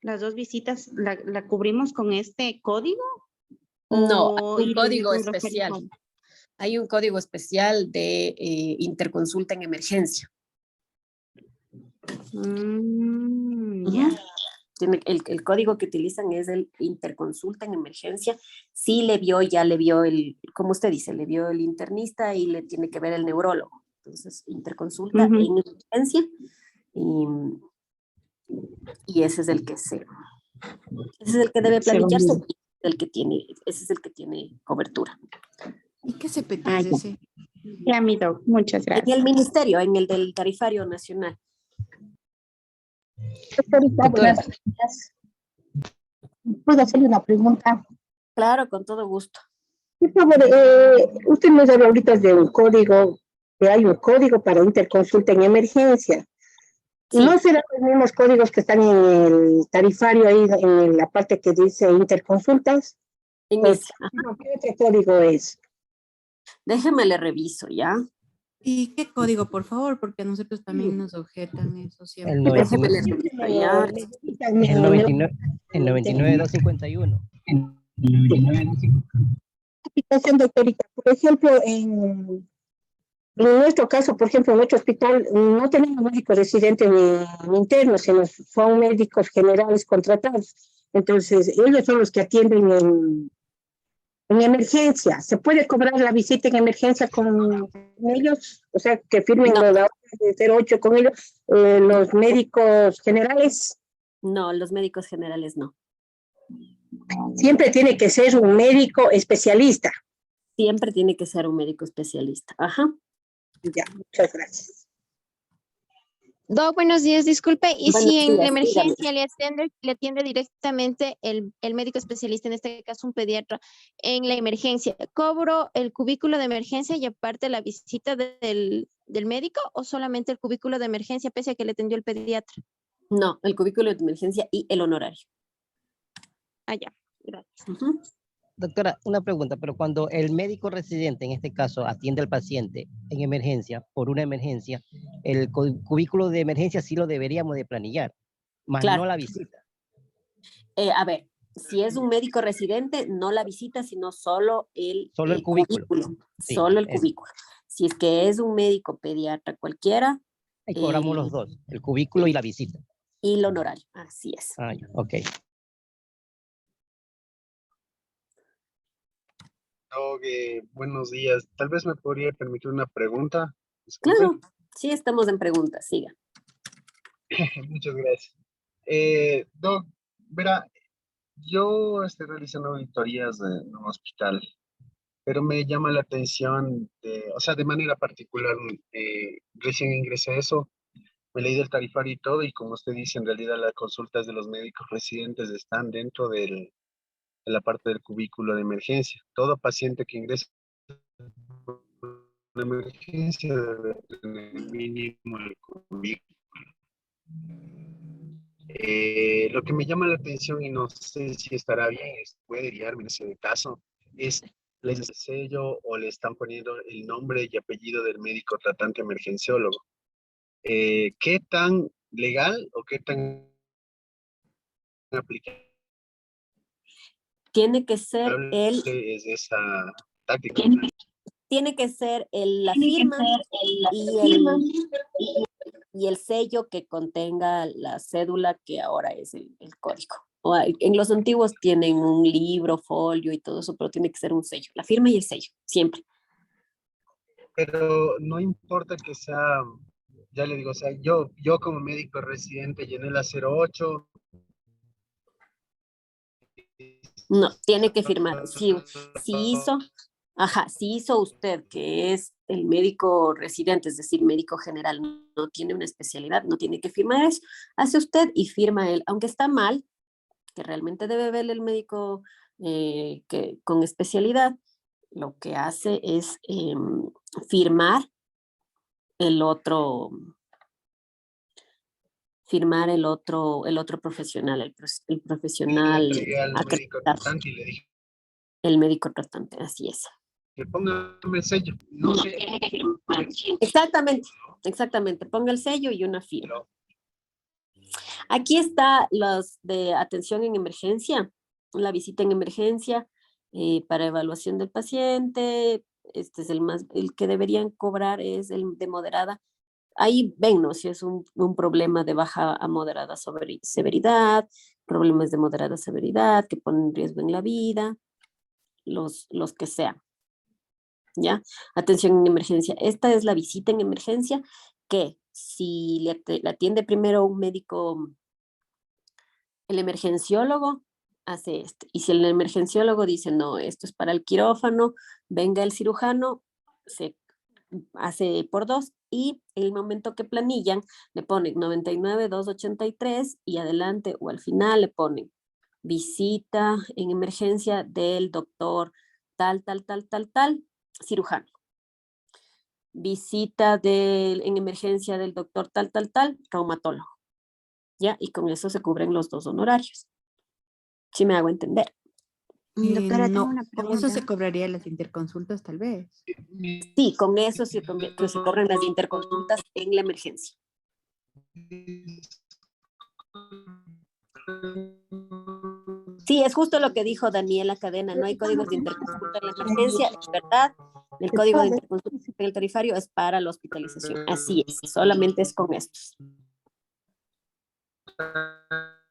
G: las dos visitas la cubrimos con este código?
A: No, hay
G: ¿O
A: un código
G: individual
A: especial.
G: referencial?
A: Hay un código especial de interconsulta en emergencia.
G: Ya.
A: El código que utilizan es el interconsulta en emergencia. Sí le vio, ya le vio como usted dice, le vio el internista y le tiene que ver el neurólogo. Entonces, interconsulta en emergencia y ese es el que ese es el que debe planificarse, ese es el que tiene cobertura.
C: ¿Y qué CPT
G: Ah,
C: es
G: ya.
C: ese?
G: Ya, mi doc, muchas
A: En el
G: gracias.
A: ministerio, en el del tarifario nacional.
H: Doctorita,
F: Doctora.
H: buenas días. ¿Puedo hacerle una pregunta?
A: Claro, con todo gusto.
H: Por favor, usted nos habla ahorita de un código, que hay un código para interconsulta en emergencia.
A: Sí.
H: ¿No serán los mismos códigos que están en el tarifario ahí, en la parte que dice interconsultas?
A: En
H: Pues,
A: ese.
H: ¿qué otro código es?
A: Déjeme le reviso, ¿ya?
C: ¿Y qué código, por favor? Porque a nosotros también nos objetan eso siempre.
F: El
A: Déjeme
F: 99,
A: le reviso, ¿ya?
F: es el 99, el 99.251.
H: Situación, doctorita. Por ejemplo, en nuestro caso, por ejemplo, en nuestro hospital no tenemos médicos residentes ni internos, sino son médicos generales contratados. Entonces, ellos son los que atienden en emergencia. ¿Se puede cobrar la visita en emergencia con ellos? O sea, que firmen
A: No.
H: la orden de 08 con ellos, los médicos generales.
A: No, los médicos generales no.
H: Siempre tiene que ser un médico especialista.
A: Siempre tiene que ser un médico especialista. Ajá.
H: Ya, muchas gracias.
I: Doc, buenos días, disculpe, y
A: Buenos
I: si en la
A: días,
I: emergencia le atiende directamente el médico especialista, en este caso un pediatra, en la emergencia, ¿cobro el cubículo de emergencia y aparte la visita del médico o solamente el cubículo de emergencia pese a que le atendió el pediatra?
A: No, el cubículo de emergencia y el honorario.
I: Ah, ya, gracias.
A: Ujú.
F: Doctora, una pregunta, pero cuando el médico residente, en este caso, atiende al paciente en emergencia, por una emergencia, el cubículo de emergencia sí lo deberíamos de planillar, más
A: Claro.
F: no la visita.
A: A ver, si es un médico residente, no la visita, sino solo el
F: Solo el cubículo. Sí,
A: solo el
F: eso.
A: cubículo. Si es que es un médico pediatra cualquiera,
F: Ahí cobramos los dos, el cubículo y la visita.
A: y el honorario, así es.
F: Ah, ya, ok.
J: Buenos días. Tal vez me podría permitir una pregunta. Disculpe.
A: Claro, sí estamos en preguntas, siga.
J: Muchas gracias. Doc, verá, yo estoy realizando auditorías en un hospital, pero me llama la atención, o sea, de manera particular, recién ingresé a eso, me leí del tarifario y todo, y como usted dice, en realidad las consultas de los médicos residentes están dentro de la parte del cubículo de emergencia. Todo paciente que ingresa una emergencia debe tener mínimo el cubículo. Lo que me llama la atención y no sé si estará bien, puede guiarme en ese caso, es les el sello o le están poniendo el nombre y apellido del médico tratante emergenciólogo. ¿Qué tan legal o qué tan aplicable
A: Tiene que ser
J: es esa táctica?
A: tiene que ser la firma y el sello que contenga la cédula que ahora es el código. En los antiguos tienen un libro, folio y todo eso, pero tiene que ser un sello, la firma y el sello, siempre.
J: Pero no importa que sea Ya le digo, o sea, yo como médico residente llené la 08.
A: No, tiene que firmar. Si hizo, ajá, si hizo usted, que es el médico residente, es decir, médico general, no tiene una especialidad, no tiene que firmar eso. Hace usted y firma él, aunque está mal, que realmente debe ver el médico que, con especialidad, lo que hace es firmar el otro, el otro profesional, el
J: Y le
A: profesional
J: entregué al médico
A: acreditado,
J: tratante y le dije
A: el médico tratante, así es.
J: que póngame el sello. No sé,
A: Exactamente, exactamente. Ponga el sello y una firma.
J: pero
A: Aquí está los de atención en emergencia, la visita en emergencia para evaluación del paciente. Este es el que deberían cobrar es el de moderada. Ahí ven, ¿no? Si es un problema de baja a moderada severidad, problemas de moderada severidad que ponen en riesgo en la vida, los que sean. ¿Ya? Atención en emergencia. Esta es la visita en emergencia que si le atiende primero un médico, el emergenciólogo hace esto. Y si el emergenciólogo dice, no, esto es para el quirófano, venga el cirujano, se hace por dos y en el momento que planillan le ponen 99,283 y adelante o al final le ponen visita en emergencia del doctor tal, cirujano. Visita en emergencia del doctor tal, traumatólogo. ¿Ya? Y con eso se cubren los dos honorarios. ¿Sí me hago entender?
G: Doctora, tengo
C: No,
G: una
C: con eso se
G: pregunta.
C: cobraría las interconsultas tal vez.
A: Sí, con eso que se cobran las interconsultas en la emergencia. Sí, es justo lo que dijo Daniela Cadena, no hay códigos de interconsulta en la emergencia, es verdad. El código de interconsulta en el tarifario es para la hospitalización, así es, solamente es con estos.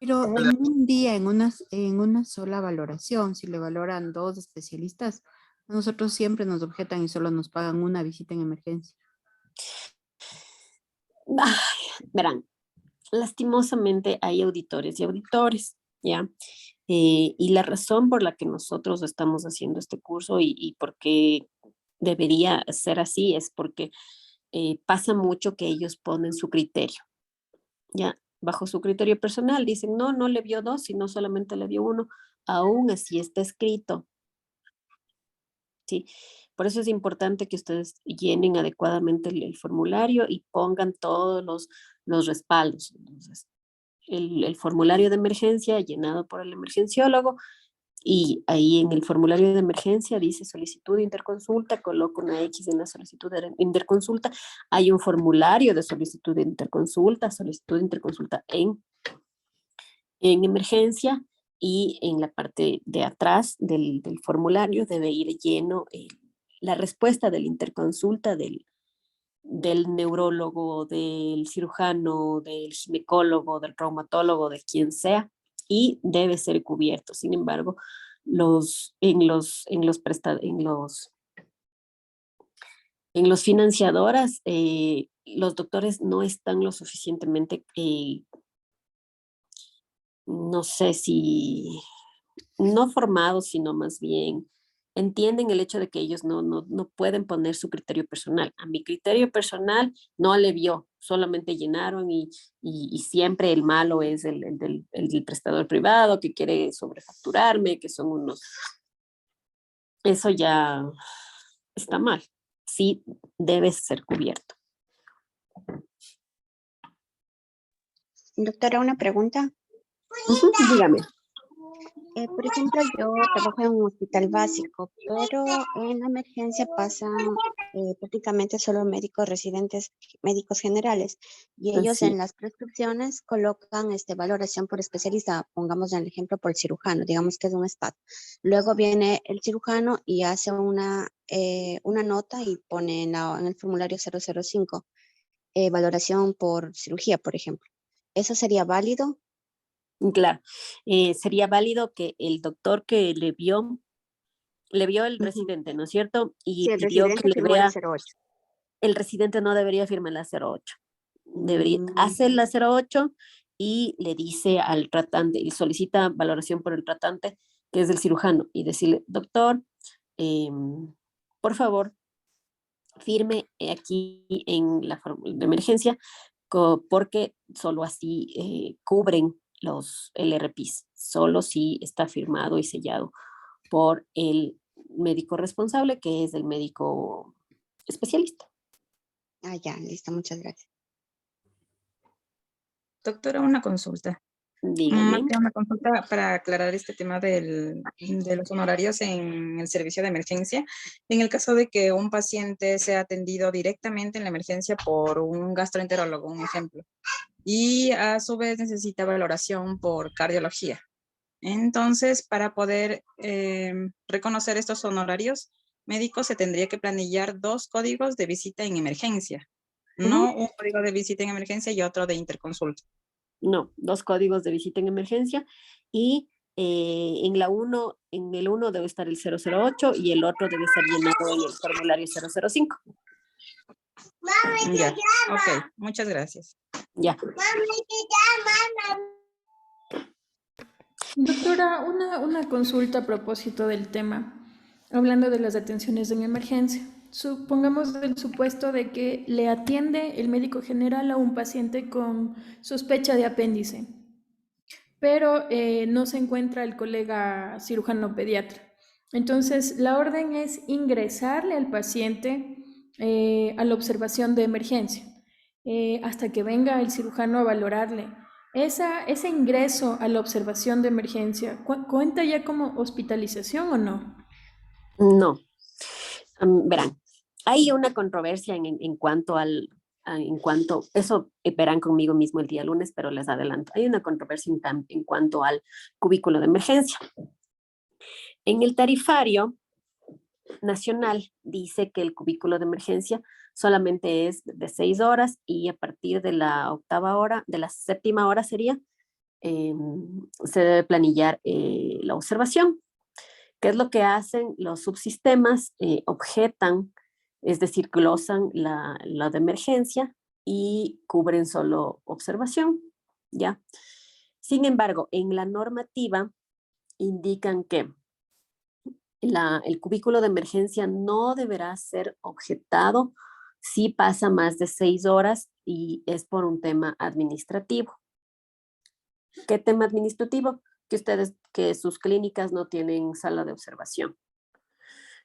C: Pero en un día, en una sola valoración, si le valoran dos especialistas, a nosotros siempre nos objetan y solo nos pagan una visita en emergencia.
A: Ay, verán, lastimosamente hay auditores y auditores, ¿ya? Y la razón por la que nosotros estamos haciendo este curso y por qué debería ser así es porque pasa mucho que ellos ponen su criterio, ¿ya? Bajo su criterio personal dicen, no, no le vio dos, sino solamente le vio uno, aún así está escrito, ¿sí? Por eso es importante que ustedes llenen adecuadamente el formulario y pongan todos los respaldos. Entonces, el formulario de emergencia llenado por el emergenciólogo y ahí en el formulario de emergencia dice solicitud de interconsulta, coloco una X en la solicitud de interconsulta, hay un formulario de solicitud solicitud de interconsulta en emergencia y en la parte de atrás del formulario debe ir lleno la respuesta de la interconsulta del neurólogo, del cirujano, del ginecólogo, del traumatólogo, de quien sea, y debe ser cubierto. Sin embargo, en los financiadoras, los doctores no están lo suficientemente, no sé si no formados, sino más bien entienden el hecho de que ellos no pueden poner su criterio personal. A mi criterio personal no le vio, solamente llenaron y siempre el malo es el del prestador privado que quiere sobrefacturarme, que son unos... Eso ya está mal. Sí debe ser cubierto.
G: Doctora, una pregunta.
A: Dígame.
G: Por ejemplo, yo trabajo en un hospital básico, pero en la emergencia pasan prácticamente solo médicos residentes, médicos generales, y ellos
A: Así.
G: en las prescripciones colocan valoración por especialista, pongamos el ejemplo por el cirujano, digamos que es un SPAT. Luego viene el cirujano y hace una nota y pone en el formulario 005, valoración por cirugía, por ejemplo. ¿Eso sería válido?
A: Claro, sería válido que el doctor que le vio el
G: Ujú.
A: residente, ¿no es cierto?
G: Sí,
A: Y
G: el
A: pidió que
G: residente
A: le
G: firmó la
A: vea,
G: 08.
A: el residente no debería firmar la 08. hace la 08 y le dice al tratante, y solicita valoración por el tratante, que es el cirujano, y decirle, doctor, por favor, firme aquí en la fórmula de emergencia, porque solo así cubren los LRPs, solo si está firmado y sellado por el médico responsable, que es el médico especialista.
K: Ah, ya, listo, muchas gracias.
L: Doctora, una consulta.
A: Dígame.
L: Tengo una consulta para aclarar este tema de los honorarios en el servicio de emergencia. En el caso de que un paciente sea atendido directamente en la emergencia por un gastroenterólogo, un ejemplo, y a su vez necesita valoración por cardiología. Entonces, para poder reconocer estos honorarios médicos, se tendría que planillar 2 códigos de visita en emergencia, no un código de visita en emergencia y otro de interconsulta.
A: No, 2 códigos de visita en emergencia y en el uno debe estar el 008 y el otro debe estar llenado en el formulario 005.
L: Ya, ok, muchas gracias.
A: Ya.
B: Doctora, una consulta a propósito del tema, hablando de las atenciones en emergencia. Supongamos el supuesto de que le atiende el médico general a un paciente con sospecha de apéndice, pero no se encuentra el colega cirujano pediatra. Entonces, la orden es ingresarle al paciente a la observación de emergencia hasta que venga el cirujano a valorarle. Ese ingreso a la observación de emergencia, ¿cuenta ya como hospitalización o no?
A: No. Verán, hay una controversia en cuanto eso verán conmigo mismo el día lunes, pero les adelanto. Hay una controversia en cuanto al cubículo de emergencia. En el tarifario nacional dice que el cubículo de emergencia solamente es de 6 horas y a partir de la 8ª hora, de la 7ª hora sería, se debe planillar la observación. ¿Qué es lo que hacen los subsistemas? Objetan, es decir, glosan la de emergencia y cubren solo observación, ¿ya? Sin embargo, en la normativa indican que el cubículo de emergencia no deberá ser objetado si pasa más de 6 horas y es por un tema administrativo. ¿Qué tema administrativo? Que sus clínicas no tienen sala de observación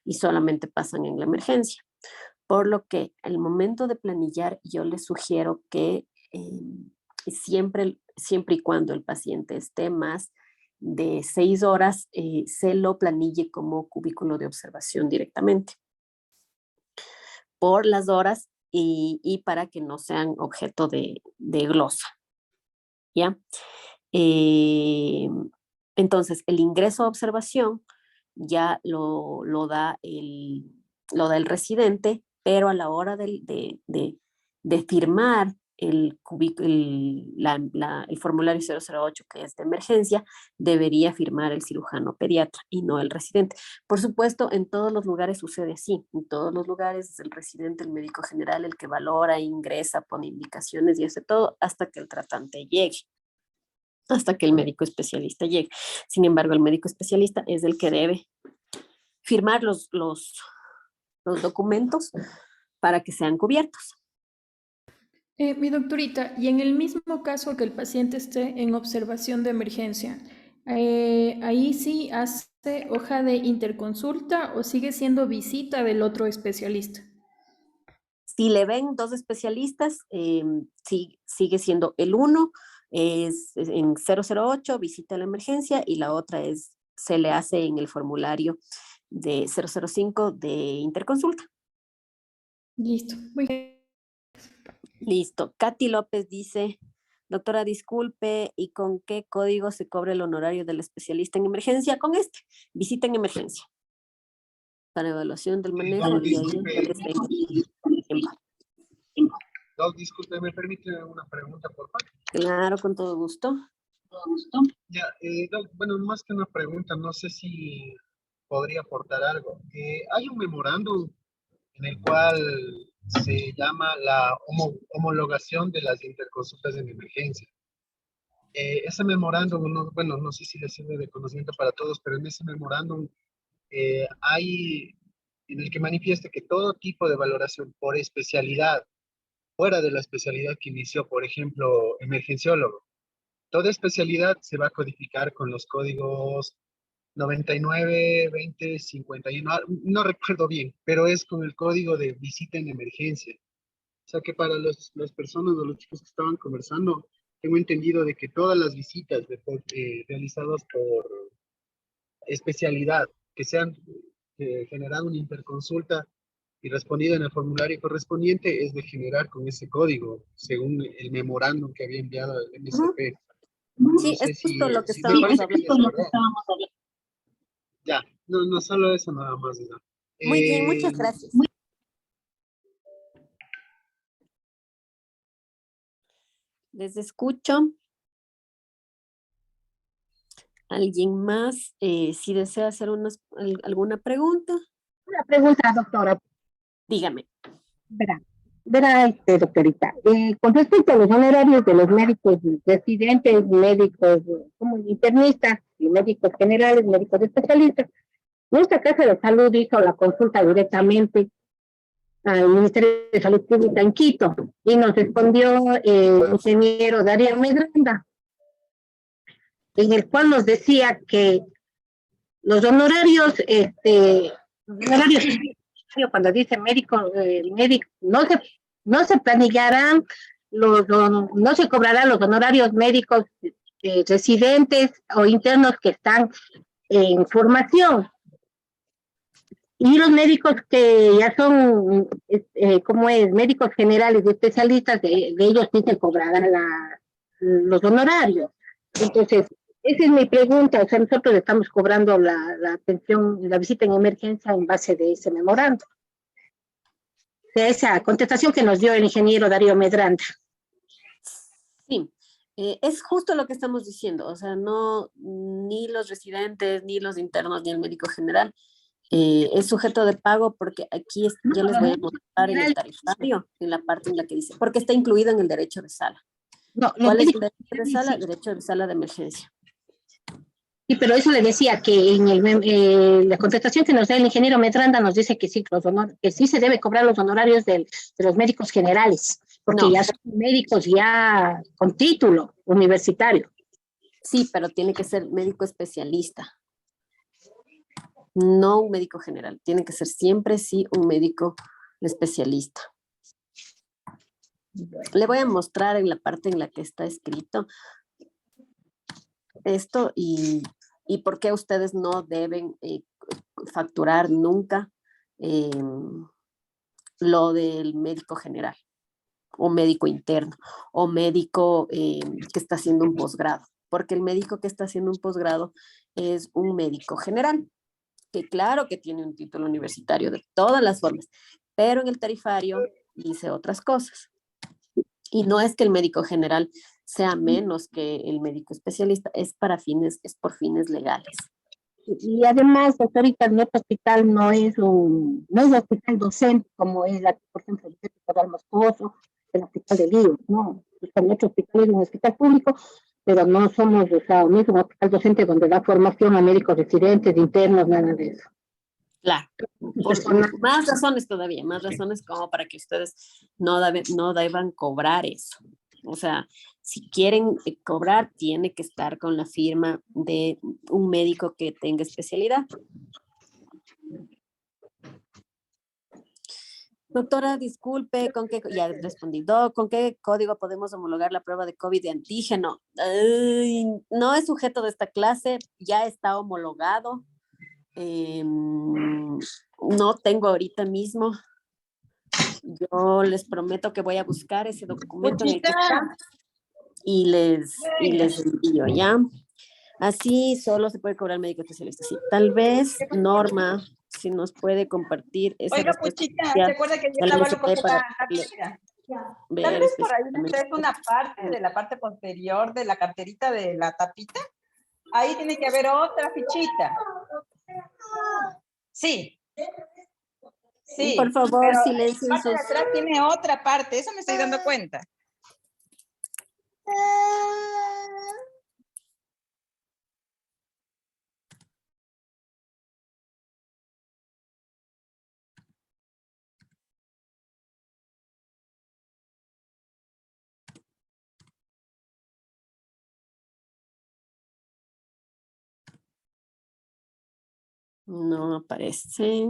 A: y solamente pasan en la emergencia. Por lo que al momento de planillar, yo les sugiero que siempre y cuando el paciente esté más de 6 horas, se lo planille como cubículo de observación directamente por las horas y para que no sean objeto de glosa. ¿Ya? Entonces, el ingreso a observación ya lo da el residente, pero a la hora de firmar el formulario 008, que es de emergencia, debería firmar el cirujano pediatra y no el residente. Por supuesto, en todos los lugares sucede así. En todos los lugares es el residente, el médico general, el que valora, ingresa, pone indicaciones y hace todo hasta que el tratante llegue, hasta que el médico especialista llegue. Sin embargo, el médico especialista es el que debe firmar los documentos para que sean cubiertos.
B: Mi doctorita, y en el mismo caso que el paciente esté en observación de emergencia, ¿ahí sí hace hoja de interconsulta o sigue siendo visita del otro especialista?
A: Si le ven 2 especialistas, sigue siendo el uno, es en 008, visita la emergencia, y la otra se le hace en el formulario de 005 de interconsulta.
B: Listo. Muy bien.
A: Listo. Katy López dice, doctora, disculpe, ¿y con qué código se cobra el honorario del especialista en emergencia? Con visita en emergencia. Para evaluación del manejo y
J: disculpe, ¿me permite una pregunta, por favor?
A: Claro, con todo gusto.
J: Ya, bueno, más que una pregunta, no sé si podría aportar algo. Hay un memorándum en el cual se llama la homologación de las interconsultas en emergencia. Ese memorándum, bueno, no sé si le sirve de conocimiento para todos, pero en ese memorándum hay en el que manifiesta que todo tipo de valoración por especialidad, fuera de la especialidad que inició, por ejemplo, emergenciólogo, toda especialidad se va a codificar con los códigos 99, 20, 51, no recuerdo bien, pero es con el código de visita en emergencia. O sea que para las personas o los chicos que estaban conversando, tengo entendido de que todas las visitas realizadas por especialidad, que sean generado una interconsulta y respondido en el formulario correspondiente, es de generar con ese código, según el memorándum que había enviado el MSP.
A: Sí,
J: No sé
A: es justo lo que
J: si me
A: estábamos
J: parece bien
A: hablando.
J: eso, ¿verdad? Ya, no solo eso nada más, ¿verdad?
A: Muy bien, muchas gracias. Les escucho. ¿Alguien más? Si desea hacer alguna pregunta.
H: Una pregunta, doctora.
A: Dígame.
H: Verá, doctorita, con respecto a los honorarios de los médicos residentes, médicos como internistas y médicos generales, médicos especialistas, nuestra Casa de Salud hizo la consulta directamente al Ministerio de Salud Pública en Quito y nos respondió el ingeniero Darío Medranda, en el cual nos decía que los honorarios, cuando dice médico, no se planillarán, no se cobrarán los honorarios médicos residentes o internos que están en formación. Y los médicos que ya son, médicos generales y especialistas, de ellos sí se cobrarán los honorarios. Entonces, esa es mi pregunta. O sea, nosotros estamos cobrando la atención, la visita en emergencia en base de ese memorando. De esa contestación que nos dio el ingeniero Darío Medranda.
A: Sí, es justo lo que estamos diciendo. O sea, no, ni los residentes, ni los internos, ni el médico general es sujeto de pago, porque aquí ya les voy a mostrar en el tarifario, en la parte en la que dice, porque está incluido en el derecho de sala.
H: No,
A: ¿Cuál es el derecho de sala?
H: Sí.
A: Derecho de sala de emergencia.
H: Sí, pero eso le decía que en la contestación que nos da el ingeniero Medranda nos dice que sí, que sí se debe cobrar los honorarios de los médicos generales, porque ya son médicos ya con título universitario.
A: Sí, pero tiene que ser médico especialista. No un médico general, tiene que ser siempre sí un médico especialista. Le voy a mostrar en la parte en la que está escrito esto y por qué ustedes no deben facturar nunca lo del médico general o médico interno o médico que está haciendo un posgrado, porque el médico que está haciendo un posgrado es un médico general, que claro que tiene un título universitario de todas las formas, pero en el tarifario dice otras cosas. Y no es que el médico general sea menos que el médico especialista, es por fines legales.
H: Y además, doctorita, nuestro hospital no es un hospital docente como es, por ejemplo, el Hospital Moscoso, el Hospital de Lío, no. Nuestro hospital es un hospital público, pero no somos, o sea, no es un hospital docente donde da formación a médicos residentes, internos, nada de eso.
A: Claro, más razones todavía, más razones como para que ustedes no deban cobrar eso. O sea, si quieren cobrar, tiene que estar con la firma de un médico que tenga especialidad. Doctora, disculpe, ya respondí, ¿con qué código podemos homologar la prueba de COVID de antígeno? No es sujeto de esta clase, ya está homologado. No tengo ahorita mismo. Yo les prometo que voy a buscar ese documento en el que está y les envío, ¿ya? Así solo se puede cobrar médico especialista. Sí, tal vez Norma, si nos puede compartir esa
M: Oiga,
A: respuesta.
M: Puchita, ¿se acuerda que yo estaba lo con la tapita? Tal vez por ahí es una parte de la parte posterior de la carterita de la tapita. Ahí tiene que haber otra fichita. Sí. Sí,
A: Por favor,
M: pero
A: silencio
M: la
A: en
M: parte de
A: sus...
M: atrás tiene otra parte, eso me estoy dando cuenta.
A: No aparece.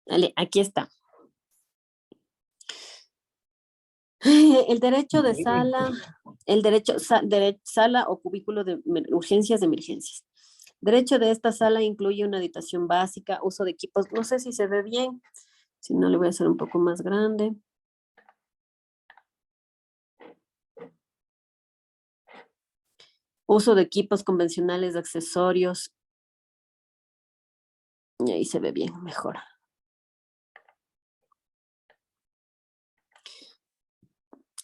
A: Vale, aquí está. El derecho de sala, el derecho, sala o cubículo de urgencias de emergencias. Derecho de esta sala incluye una habitación básica, uso de equipos, no sé si se ve bien, si no le voy a hacer un poco más grande. Uso de equipos convencionales, de accesorios. Y ahí se ve bien, mejor.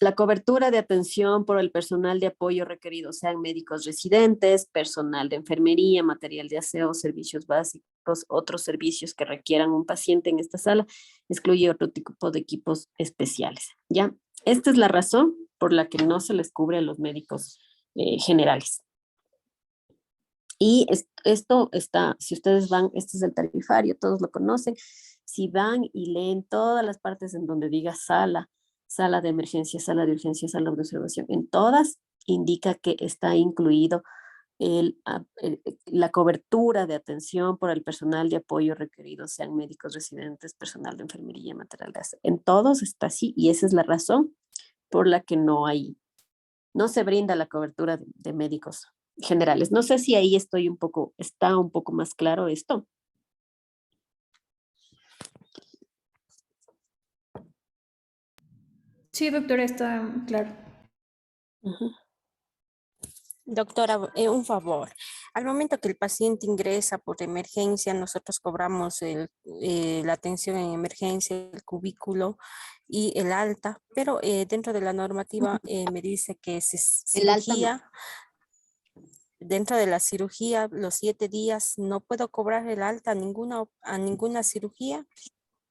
A: La cobertura de atención por el personal de apoyo requerido, sean médicos residentes, personal de enfermería, material de aseo, servicios básicos, otros servicios que requieran un paciente en esta sala, excluye otro tipo de equipos especiales. ¿Ya? Esta es la razón por la que no se les cubre a los médicos generales. Y esto está, si ustedes van, este es el tarifario, todos lo conocen, si van y leen todas las partes en donde diga sala, sala de emergencia, sala de urgencia, sala de observación, en todas indica que está incluido la cobertura de atención por el personal de apoyo requerido, sean médicos residentes, personal de enfermería, material de aseo. En todos está así y esa es la razón por la que no se brinda la cobertura de médicos generales. No sé si ahí está un poco más claro esto.
B: Sí, doctora, está claro.
N: Doctora, un favor. Al momento que el paciente ingresa por emergencia, nosotros cobramos la atención en emergencia, el cubículo y el alta, pero dentro de la normativa me dice que es
A: El alta no.
N: cirugía. Dentro de la cirugía, los 7 días, no puedo cobrar el alta a ninguna cirugía.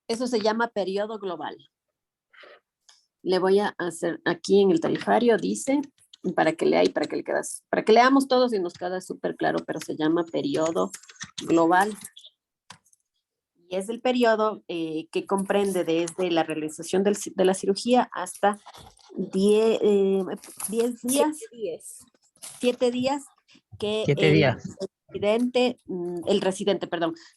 A: Eso se llama periodo global. Le voy a hacer aquí en el tarifario, dice, para que lea y para que leamos todos y nos quede súper claro, pero se llama periodo global. Y es el periodo que comprende desde la realización de la cirugía hasta 10 días. 7 días que
F: 7 días.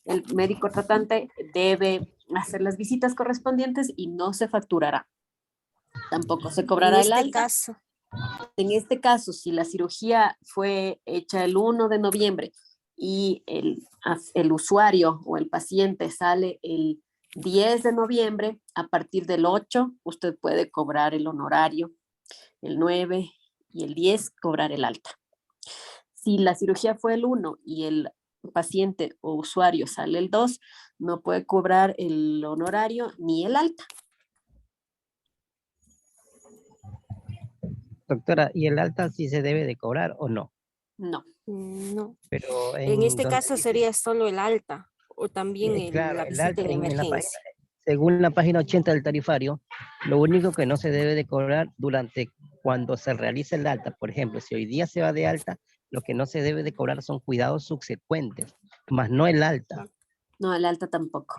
A: el médico tratante debe hacer las visitas correspondientes y no se facturará. Tampoco se cobrará el alta. En este caso, si la cirugía fue hecha el 1 de noviembre y el usuario o el paciente sale el 10 de noviembre, a partir del 8 usted puede cobrar el honorario, el 9 y el 10 cobrar el alta. Si la cirugía fue el 1 y el paciente o usuario sale el 2, no puede cobrar el honorario ni el alta.
F: Doctora, ¿y el alta sí se debe de cobrar o no?
A: No.
N: No.
F: Pero
N: En este
F: donde
N: caso
F: dice-
N: sería solo el alta o también
F: claro,
N: la
F: el
N: visita
F: alta
N: en
F: en la
N: emergencia.
F: según la página 80 del tarifario, lo único que no se debe de cobrar durante cuando se realiza el alta, por ejemplo, si hoy día se va de alta, lo que no se debe de cobrar son cuidados subsecuentes, más no el alta.
A: No, el alta tampoco.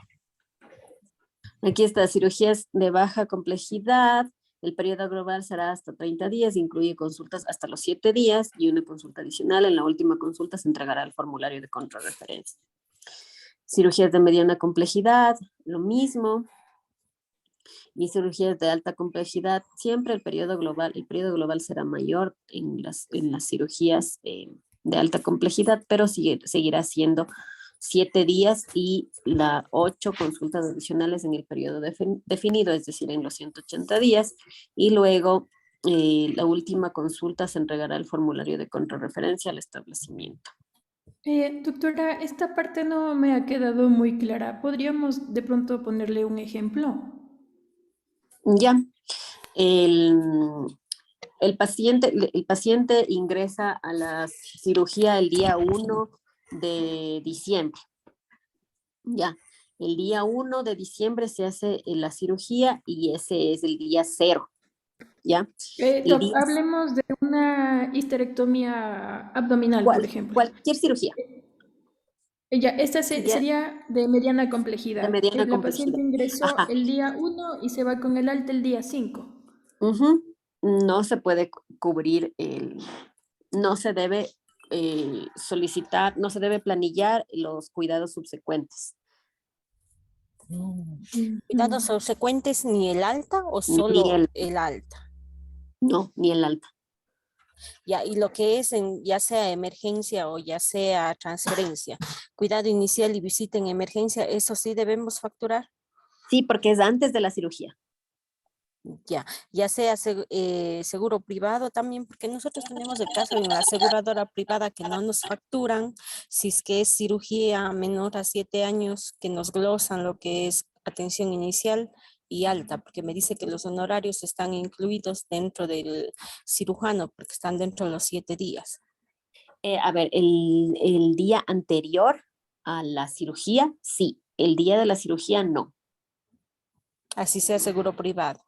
A: Aquí está, cirugías de baja complejidad. El periodo global será hasta 30 días, incluye consultas hasta los 7 días y una consulta adicional. En la última consulta se entregará el formulario de contrarreferencia. Cirugías de mediana complejidad, lo mismo. Y cirugías de alta complejidad, siempre el periodo global será mayor en las cirugías de alta complejidad, pero seguirá siendo 7 días y 8 consultas adicionales en el periodo definido, es decir, en los 180 días. Y luego la última consulta se entregará el formulario de contrarreferencia al establecimiento.
B: Doctora, esta parte no me ha quedado muy clara. ¿Podríamos de pronto ponerle un ejemplo?
A: Ya. El paciente ingresa a la cirugía el día 1 de diciembre. Ya, el día 1 de diciembre se hace la cirugía y ese es el día 0, ¿ya? El
B: Doc,
A: día,
B: hablemos de una histerectomía abdominal, por ejemplo.
A: cualquier cirugía,
B: Ya, esta
A: ya,
B: sería de mediana
A: de
B: complejidad.
A: mediana
B: La
A: complejidad.
B: paciente ingresó
A: Ajá.
B: el día 1 y se va con el alta el día 5.
A: Ujú. No se puede cubrir no se debe solicitar, no se debe planillar los cuidados subsecuentes.
N: ¿Cuidados subsecuentes ni el alta o
A: Ni
N: solo
A: el,
N: el alta?
A: no, ni el alta.
N: Ya, y lo que es ya sea emergencia o ya sea transferencia, cuidado inicial y visita en emergencia, ¿eso sí debemos facturar?
A: Sí, porque es antes de la cirugía.
N: Ya sea seguro privado también, porque nosotros tenemos el caso en la aseguradora privada que no nos facturan, si es que es cirugía menor a 7 años, que nos glosan lo que es atención inicial y alta, porque me dice que los honorarios están incluidos dentro del cirujano, porque están dentro de los 7 días.
A: A ver, el día anterior a la cirugía, sí. El día de la cirugía, no.
N: Así sea seguro privado.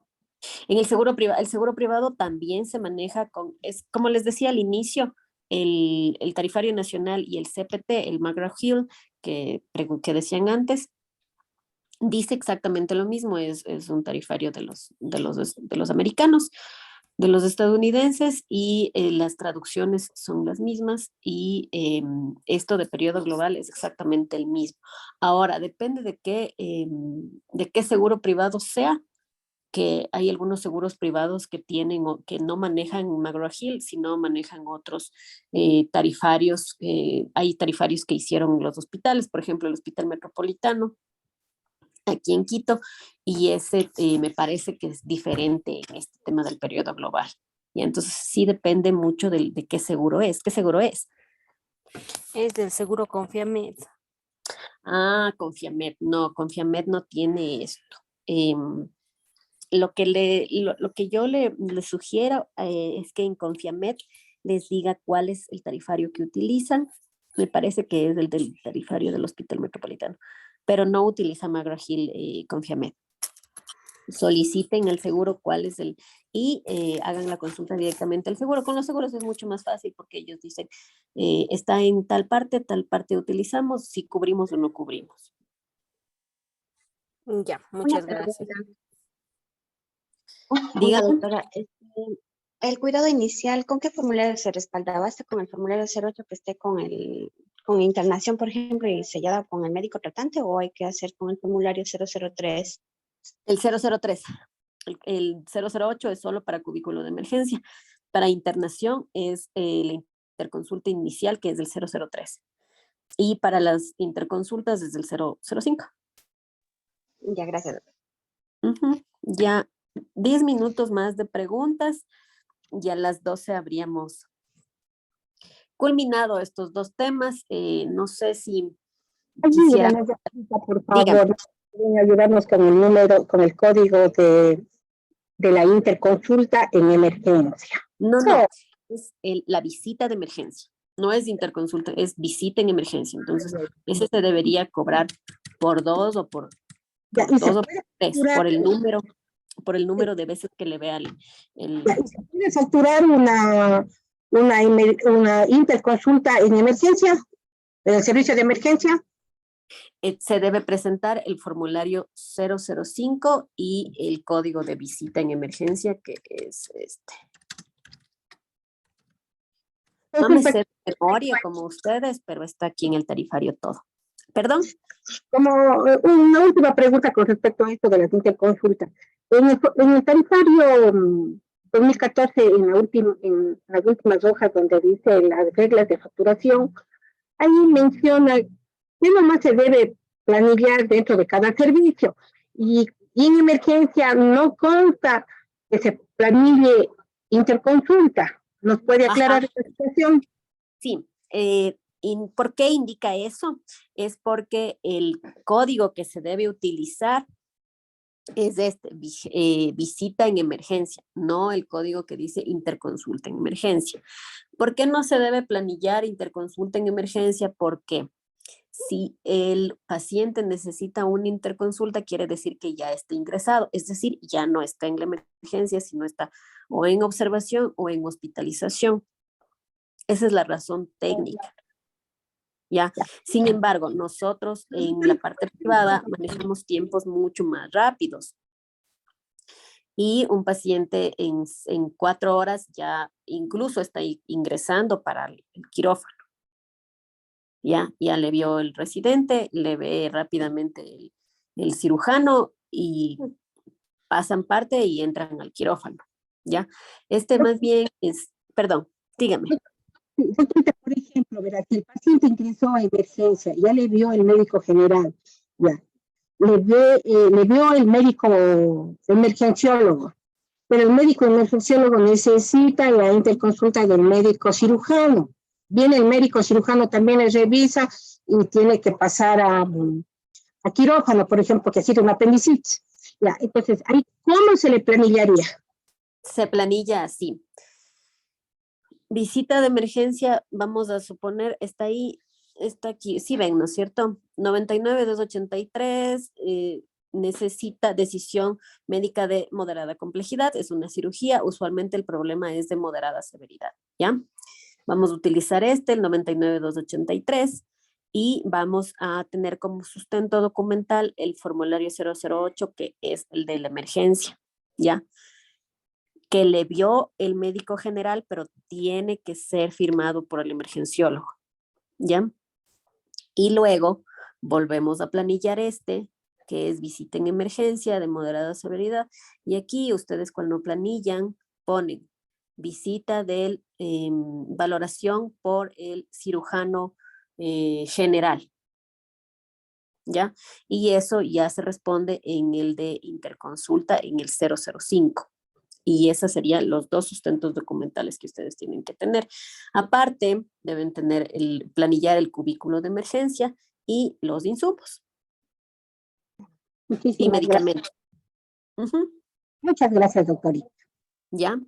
A: En el seguro privado también se maneja es como les decía al inicio, el tarifario nacional y el CPT, el McGraw-Hill, que decían antes, dice exactamente lo mismo, es un tarifario de los americanos, de los estadounidenses, y las traducciones son las mismas, y esto de periodo global es exactamente el mismo. Ahora, depende de qué seguro privado sea, que hay algunos seguros privados que tienen o que no manejan McGraw-Hill, sino manejan otros tarifarios. Hay tarifarios que hicieron los hospitales, por ejemplo, el Hospital Metropolitano aquí en Quito, y ese me parece que es diferente en este tema del periodo global. Y entonces sí depende mucho de qué seguro es. ¿Qué seguro es?
N: Es del seguro Confiamed.
A: Ah, Confiamed. No, Confiamed no tiene esto. Lo que yo le sugiero es que en Confiamed les diga cuál es el tarifario que utilizan. Me parece que es el del tarifario del Hospital Metropolitano, pero no utiliza McGraw-Hill Confiamed. Soliciten el seguro cuál es y hagan la consulta directamente al seguro. Con los seguros es mucho más fácil porque ellos dicen, está en tal parte utilizamos, si cubrimos o no cubrimos.
N: Ya, muchas gracias.
K: Oiga, doctora, el cuidado inicial, ¿con qué formulario se respalda? ¿Basta con el formulario 08 que esté con internación, por ejemplo, y sellada con el médico tratante, o hay que hacer con el formulario 003?
A: El 003. El 008 es solo para cubículo de emergencia. Para internación es la interconsulta inicial, que es del 003. Y para las interconsultas es del 005.
K: Ya, gracias.
A: Ya 10 minutos más de preguntas. Ya a las 12 habríamos culminado estos dos temas. No sé si quisiera...
H: Por favor, ¿pueden ayudarnos con el número, con el código de la interconsulta en emergencia?
A: No, es la visita de emergencia. No es interconsulta, es visita en emergencia. Entonces, ese se debería cobrar por 2 o por 2 o por 3, por el número de veces que le vea
H: ¿Se puede facturar una interconsulta en emergencia, en el servicio de emergencia?
A: Se debe presentar el formulario 005 y el código de visita en emergencia, que es este. No me sé de memoria como ustedes, pero está aquí en el tarifario todo. ¿Perdón?
H: Como una última pregunta con respecto a esto de las interconsultas. En el tarifario 2014, en las últimas hojas donde dice las reglas de facturación, ahí menciona que nomás se debe planillar dentro de cada servicio. Y en emergencia no consta que se planille interconsulta. ¿Nos puede aclarar esta situación?
A: Sí. ¿Por qué indica eso? Es porque el código que se debe utilizar es visita en emergencia, no el código que dice interconsulta en emergencia. ¿Por qué no se debe planillar interconsulta en emergencia? Porque Si el paciente necesita una interconsulta, quiere decir que ya está ingresado, es decir, ya no está en la emergencia, sino está o en observación o en hospitalización. Esa es la razón técnica. ¿Ya? Sin embargo, nosotros en la parte privada manejamos tiempos mucho más rápidos. Y un paciente en 4 horas ya incluso está ingresando para el quirófano. Ya le vio el residente, le ve rápidamente el cirujano y pasan parte y entran al quirófano. ¿Ya? Más bien es, perdón, dígame.
H: Por ejemplo, verá que el paciente ingresó a emergencia, ya le vio el médico general, ya. Le vio el médico emergenciólogo, pero el médico emergenciólogo necesita la interconsulta del médico cirujano. Viene el médico cirujano, también le revisa y tiene que pasar a quirófano, por ejemplo, que ha sido una apendicitis. Ya, entonces, ahí, ¿cómo se le planillaría?
A: Se planilla así. Visita de emergencia, vamos a suponer, está ahí, está aquí, sí ven, ¿no es cierto? 99-283, necesita decisión médica de moderada complejidad, es una cirugía, usualmente el problema es de moderada severidad, ¿ya? Vamos a utilizar el 99-283 y vamos a tener como sustento documental el formulario 008, que es el de la emergencia, ¿ya? Que le vio el médico general, pero tiene que ser firmado por el emergenciólogo, ¿ya? Y luego volvemos a planillar que es visita en emergencia de moderada severidad, y aquí ustedes cuando planillan ponen visita de valoración por el cirujano general, ¿ya? Y eso ya se responde en el de interconsulta en el 005. Y esos serían los 2 sustentos documentales que ustedes tienen que tener. Aparte, deben tener planillar el cubículo de emergencia y los insumos. Y medicamentos.
H: Muchas gracias, doctorita.
A: ¿Ya?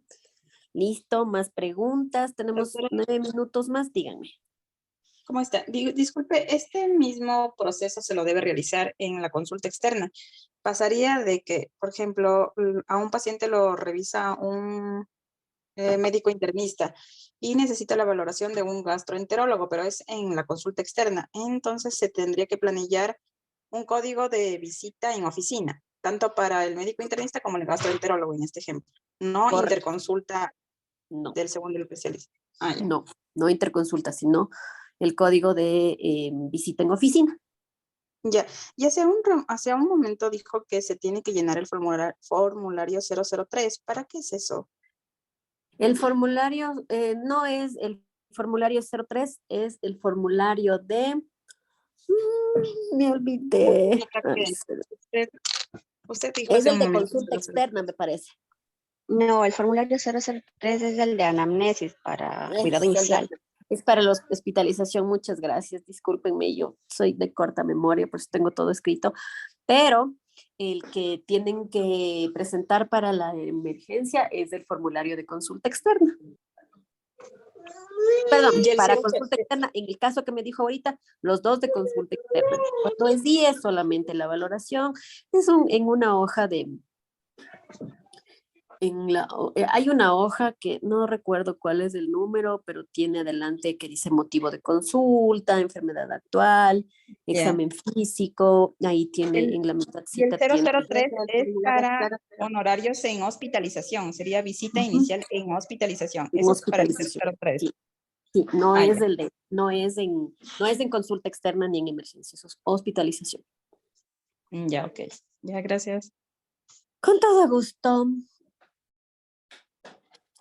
A: Listo, más preguntas. Tenemos 9 minutos más, díganme.
L: ¿Cómo está? Disculpe, este mismo proceso se lo debe realizar en la consulta externa. Pasaría de que, por ejemplo, a un paciente lo revisa un médico internista y necesita la valoración de un gastroenterólogo, pero es en la consulta externa. Entonces se tendría que planillar un código de visita en oficina, tanto para el médico internista como el gastroenterólogo en este ejemplo. No interconsulta del segundo especialista.
A: No interconsulta, sino el código de visita en oficina.
L: Ya, y hace un momento dijo que se tiene que llenar el formulario 003. ¿Para qué es eso?
A: El formulario no es el formulario 03, es el formulario de... me olvidé.
L: Usted dijo
A: es
L: hace
A: el
L: un
A: de
L: momento.
A: consulta externa, me parece.
K: No, el formulario 003 es el de anamnesis para cuidado inicial.
A: Es para la hospitalización, muchas gracias. Discúlpenme, yo soy de corta memoria, por eso tengo todo escrito. Pero el que tienen que presentar para la emergencia es el formulario de consulta externa. Perdón, para consulta externa, en el caso que me dijo ahorita, los 2 de consulta externa. Cuando es 10 solamente la valoración, es en una hoja de... hay una hoja que no recuerdo cuál es el número, pero tiene adelante que dice motivo de consulta, enfermedad actual, examen físico, ahí tiene en la mitad.
L: Y el 003 es para honorarios en hospitalización, sería visita inicial en hospitalización. Eso es para el 003.
A: Sí, no es en consulta externa ni en emergencia, eso es hospitalización.
L: Ya, ok. Ya, gracias.
A: Con todo gusto.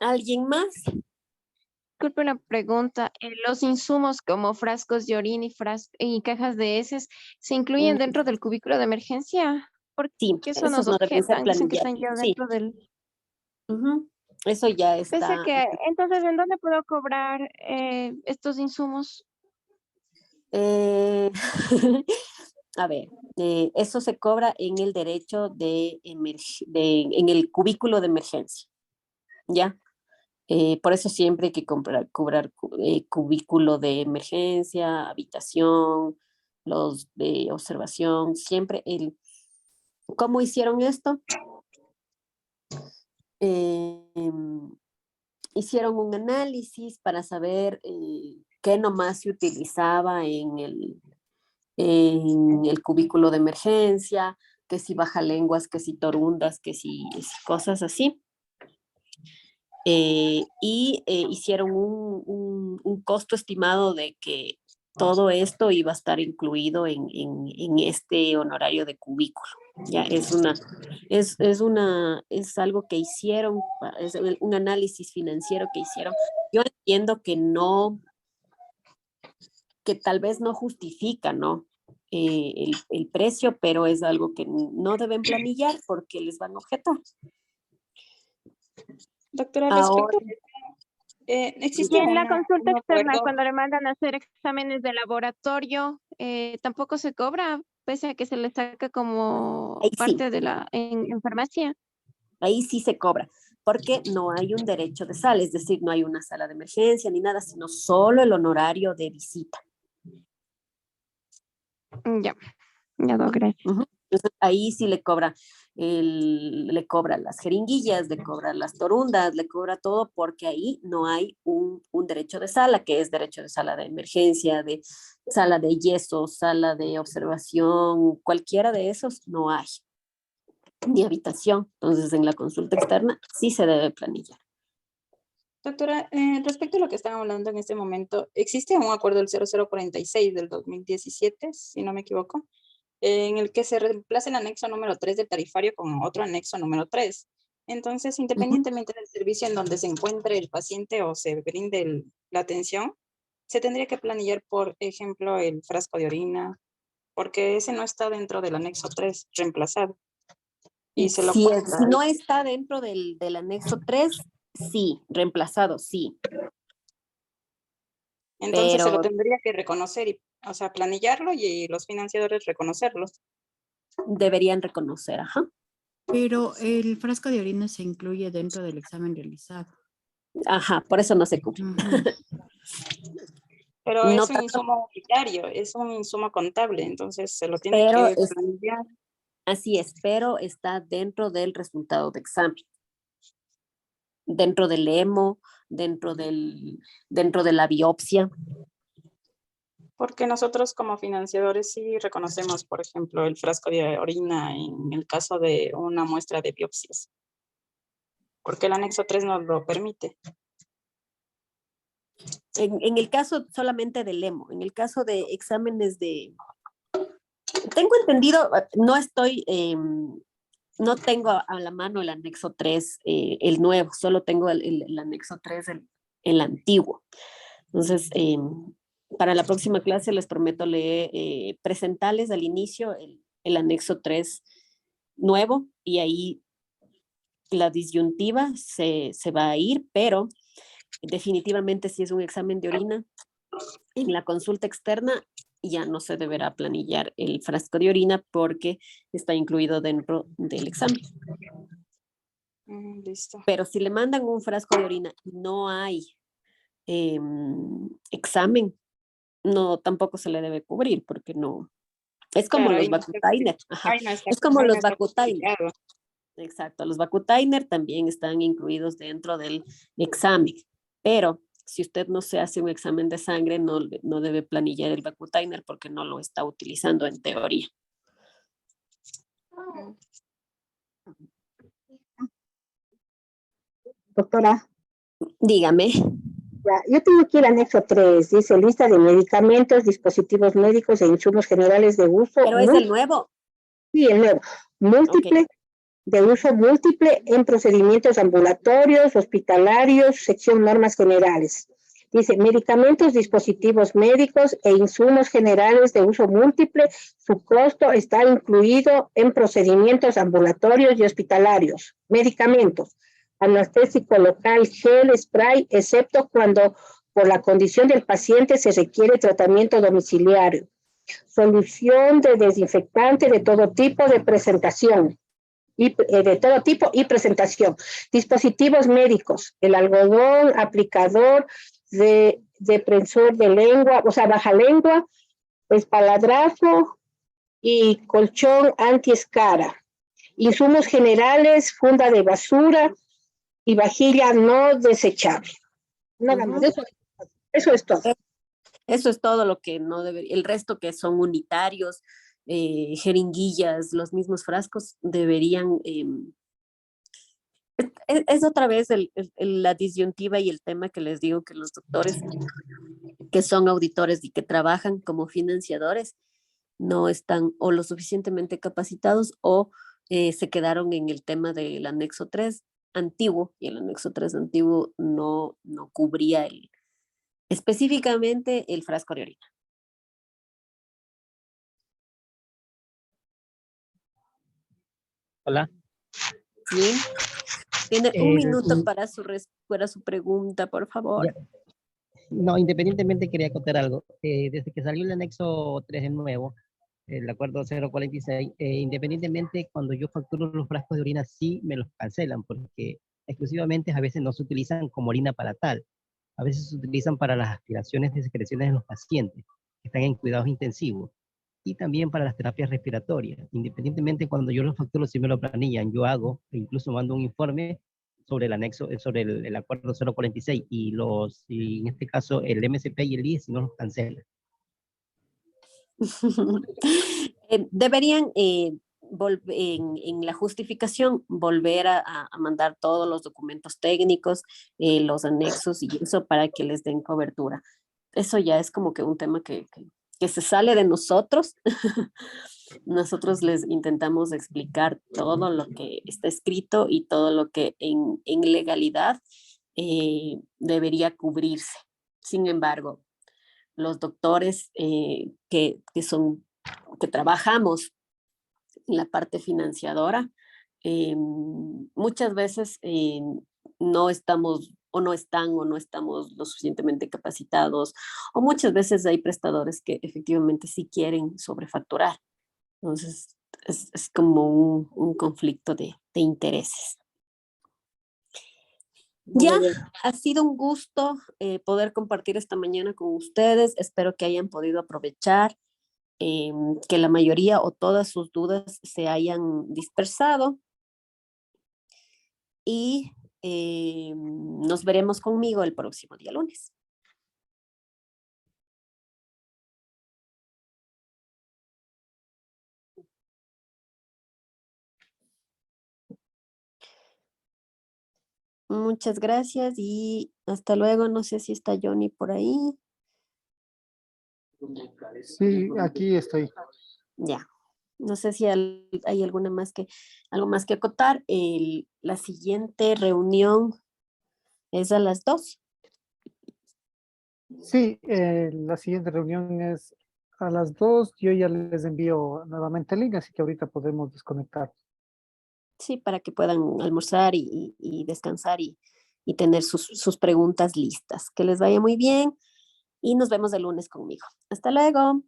A: ¿Alguien más?
I: Disculpe una pregunta. ¿Los insumos como frascos de orina y cajas de heces se incluyen dentro del cubículo de emergencia? ¿Por qué eso nos
A: no deben ser
I: objetan? Dicen que están ya dentro del...
A: Eso ya está.
I: Pese a que, entonces, ¿en dónde puedo cobrar estos insumos?
A: A ver, eso se cobra en el derecho en el cubículo de emergencia, ¿ya? Por eso siempre hay que cobrar cubículo de emergencia, habitación, los de observación, siempre ¿cómo hicieron esto? Hicieron un análisis para saber qué nomás se utilizaba en el cubículo de emergencia, que si bajalenguas, que si torundas, que si cosas así. Hicieron un costo estimado de que todo esto iba a estar incluido en este honorario de cubículo. Ya es algo que hicieron, es un análisis financiero que hicieron. Yo entiendo que tal vez no justifica, ¿no? El precio, pero es algo que no deben planillar porque les van a objetar.
L: Doctora,
A: Ahora,
L: existe
I: Y en la
L: un
I: consulta externa,
L: acuerdo.
I: cuando le mandan a hacer exámenes de laboratorio, tampoco se cobra, pese a que se le saca como
A: ahí sí,
I: parte de en farmacia.
A: ahí sí se cobra, porque no hay un derecho de sala, es decir, no hay una sala de emergencia ni nada, sino solo el honorario de visita.
I: Ya logré.
A: Entonces, ahí sí le cobra las jeringuillas, le cobra las torundas, le cobra todo, porque ahí no hay un derecho de sala, que es derecho de sala de emergencia, de sala de yeso, sala de observación, cualquiera de esos no hay, ni habitación. Entonces, en la consulta externa sí se debe planillar.
L: Doctora, respecto a lo que están hablando en este momento, existe un acuerdo del 0046 del 2017, si no me equivoco, en el que se reemplaza el anexo número 3 del tarifario con otro anexo número 3. Entonces, independientemente del servicio en donde se encuentre el paciente o se brinde la atención, se tendría que planillar, por ejemplo, el frasco de orina, porque ese no está dentro del anexo 3 reemplazado. Y se lo
A: Si
L: cuenta.
A: no está dentro del anexo 3, sí, reemplazado, sí.
L: Entonces se lo
A: Pero
L: tendría que reconocer, o sea, planillarlo y los financiadores reconocerlo.
A: deberían reconocer, ajá.
C: Pero el frasco de orina se incluye dentro del examen realizado.
A: Ajá, por eso no se cubre.
L: Pero
A: No
L: es un
A: tanto,
L: insumo unitario, es un insumo contable, entonces se lo tiene
A: pero
L: que planillar.
A: así es, pero está dentro del resultado de examen, dentro del hemo, dentro de la biopsia.
L: Porque nosotros como financiadores sí reconocemos, por ejemplo, el frasco de orina en el caso de una muestra de biopsias. Porque el anexo 3 nos lo permite.
A: En el caso solamente del hemo, en el caso de exámenes tengo entendido, no tengo a la mano el anexo 3, el nuevo, solo tengo el anexo 3, el antiguo. Entonces, para la próxima clase les prometo presentarles al inicio el anexo 3 nuevo, y ahí la disyuntiva se va a ir, pero definitivamente si es un examen de orina, en la consulta externa ya no se deberá planillar el frasco de orina porque está incluido dentro del examen.
L: Listo.
A: Pero si le mandan un frasco de orina y no hay examen, no, tampoco se le debe cubrir porque no. Es como
L: Claro,
A: los Vacutainer. Ajá. Es como
L: ahí no
A: los
L: está
A: Vacutainer.
L: justificado.
A: Exacto, los Vacutainer también están incluidos dentro del examen, pero si usted no se hace un examen de sangre, no debe planillar el Vacutainer porque no lo está utilizando en teoría.
H: Doctora.
A: Dígame.
H: Ya, yo tengo aquí el anexo 3, dice lista de medicamentos, dispositivos médicos e insumos generales de uso.
A: ¿Pero es el nuevo?
H: Sí, el nuevo. Múltiple, de uso múltiple en procedimientos ambulatorios, hospitalarios, sección normas generales. Dice, medicamentos, dispositivos médicos e insumos generales de uso múltiple, su costo está incluido en procedimientos ambulatorios y hospitalarios. Medicamentos, anestésico local, gel, spray, excepto cuando por la condición del paciente se requiere tratamiento domiciliario. Solución de desinfectante de todo tipo de presentación. De todo tipo y presentación. Dispositivos médicos, el algodón, aplicador, depresor de lengua, o sea, baja lengua, espaladrafo y colchón antiescara. Insumos generales, funda de basura y vajilla no desechable. Nada más, eso es todo.
A: Eso es todo lo que no debería, el resto que son unitarios, jeringuillas, los mismos frascos deberían, es otra vez la disyuntiva y el tema que les digo que los doctores que son auditores y que trabajan como financiadores no están o lo suficientemente capacitados o se quedaron en el tema del anexo 3 antiguo y el anexo 3 antiguo no cubría específicamente el frasco de orina.
F: Hola.
A: Sí. Tiene un minuto para su pregunta, por favor.
F: Ya. No, independientemente quería contar algo. Desde que salió el anexo 3 de nuevo, el acuerdo 046, independientemente cuando yo facturo los frascos de orina, sí me los cancelan, porque exclusivamente a veces no se utilizan como orina para tal. A veces se utilizan para las aspiraciones de secreciones de los pacientes que están en cuidados intensivos y también para las terapias respiratorias. Independientemente cuando yo los facturo, sí me lo planillan. Yo hago, e incluso mando un informe sobre el anexo, sobre el acuerdo 046 y en este caso el MSP y el IES si no los cancelan.
A: Deberían en la justificación volver a mandar todos los documentos técnicos, los anexos y eso para que les den cobertura. Eso ya es como que un tema que se sale de nosotros. Nosotros les intentamos explicar todo lo que está escrito y todo lo que en legalidad debería cubrirse. Sin embargo, los doctores que trabajamos en la parte financiadora, muchas veces no estamos o no estamos lo suficientemente capacitados, o muchas veces hay prestadores que efectivamente sí quieren sobrefacturar. Entonces, es como un conflicto de intereses. Ya, ha sido un gusto poder compartir esta mañana con ustedes. Espero que hayan podido aprovechar, que la mayoría o todas sus dudas se hayan dispersado. Y nos veremos conmigo el próximo día lunes. Muchas gracias y hasta luego. No sé si está Johnny por ahí.
O: Sí, aquí estoy.
A: Ya. No sé si hay algo más que acotar. La siguiente reunión es a las 2.
O: Sí, la siguiente reunión es a las 2. Yo ya les envío nuevamente el link, así que ahorita podemos desconectar.
A: Sí, para que puedan almorzar y descansar y tener sus preguntas listas. Que les vaya muy bien y nos vemos el lunes conmigo. Hasta luego.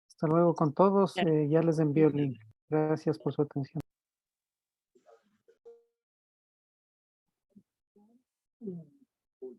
O: Hasta luego con todos. Ya les envío el link. Gracias por su atención.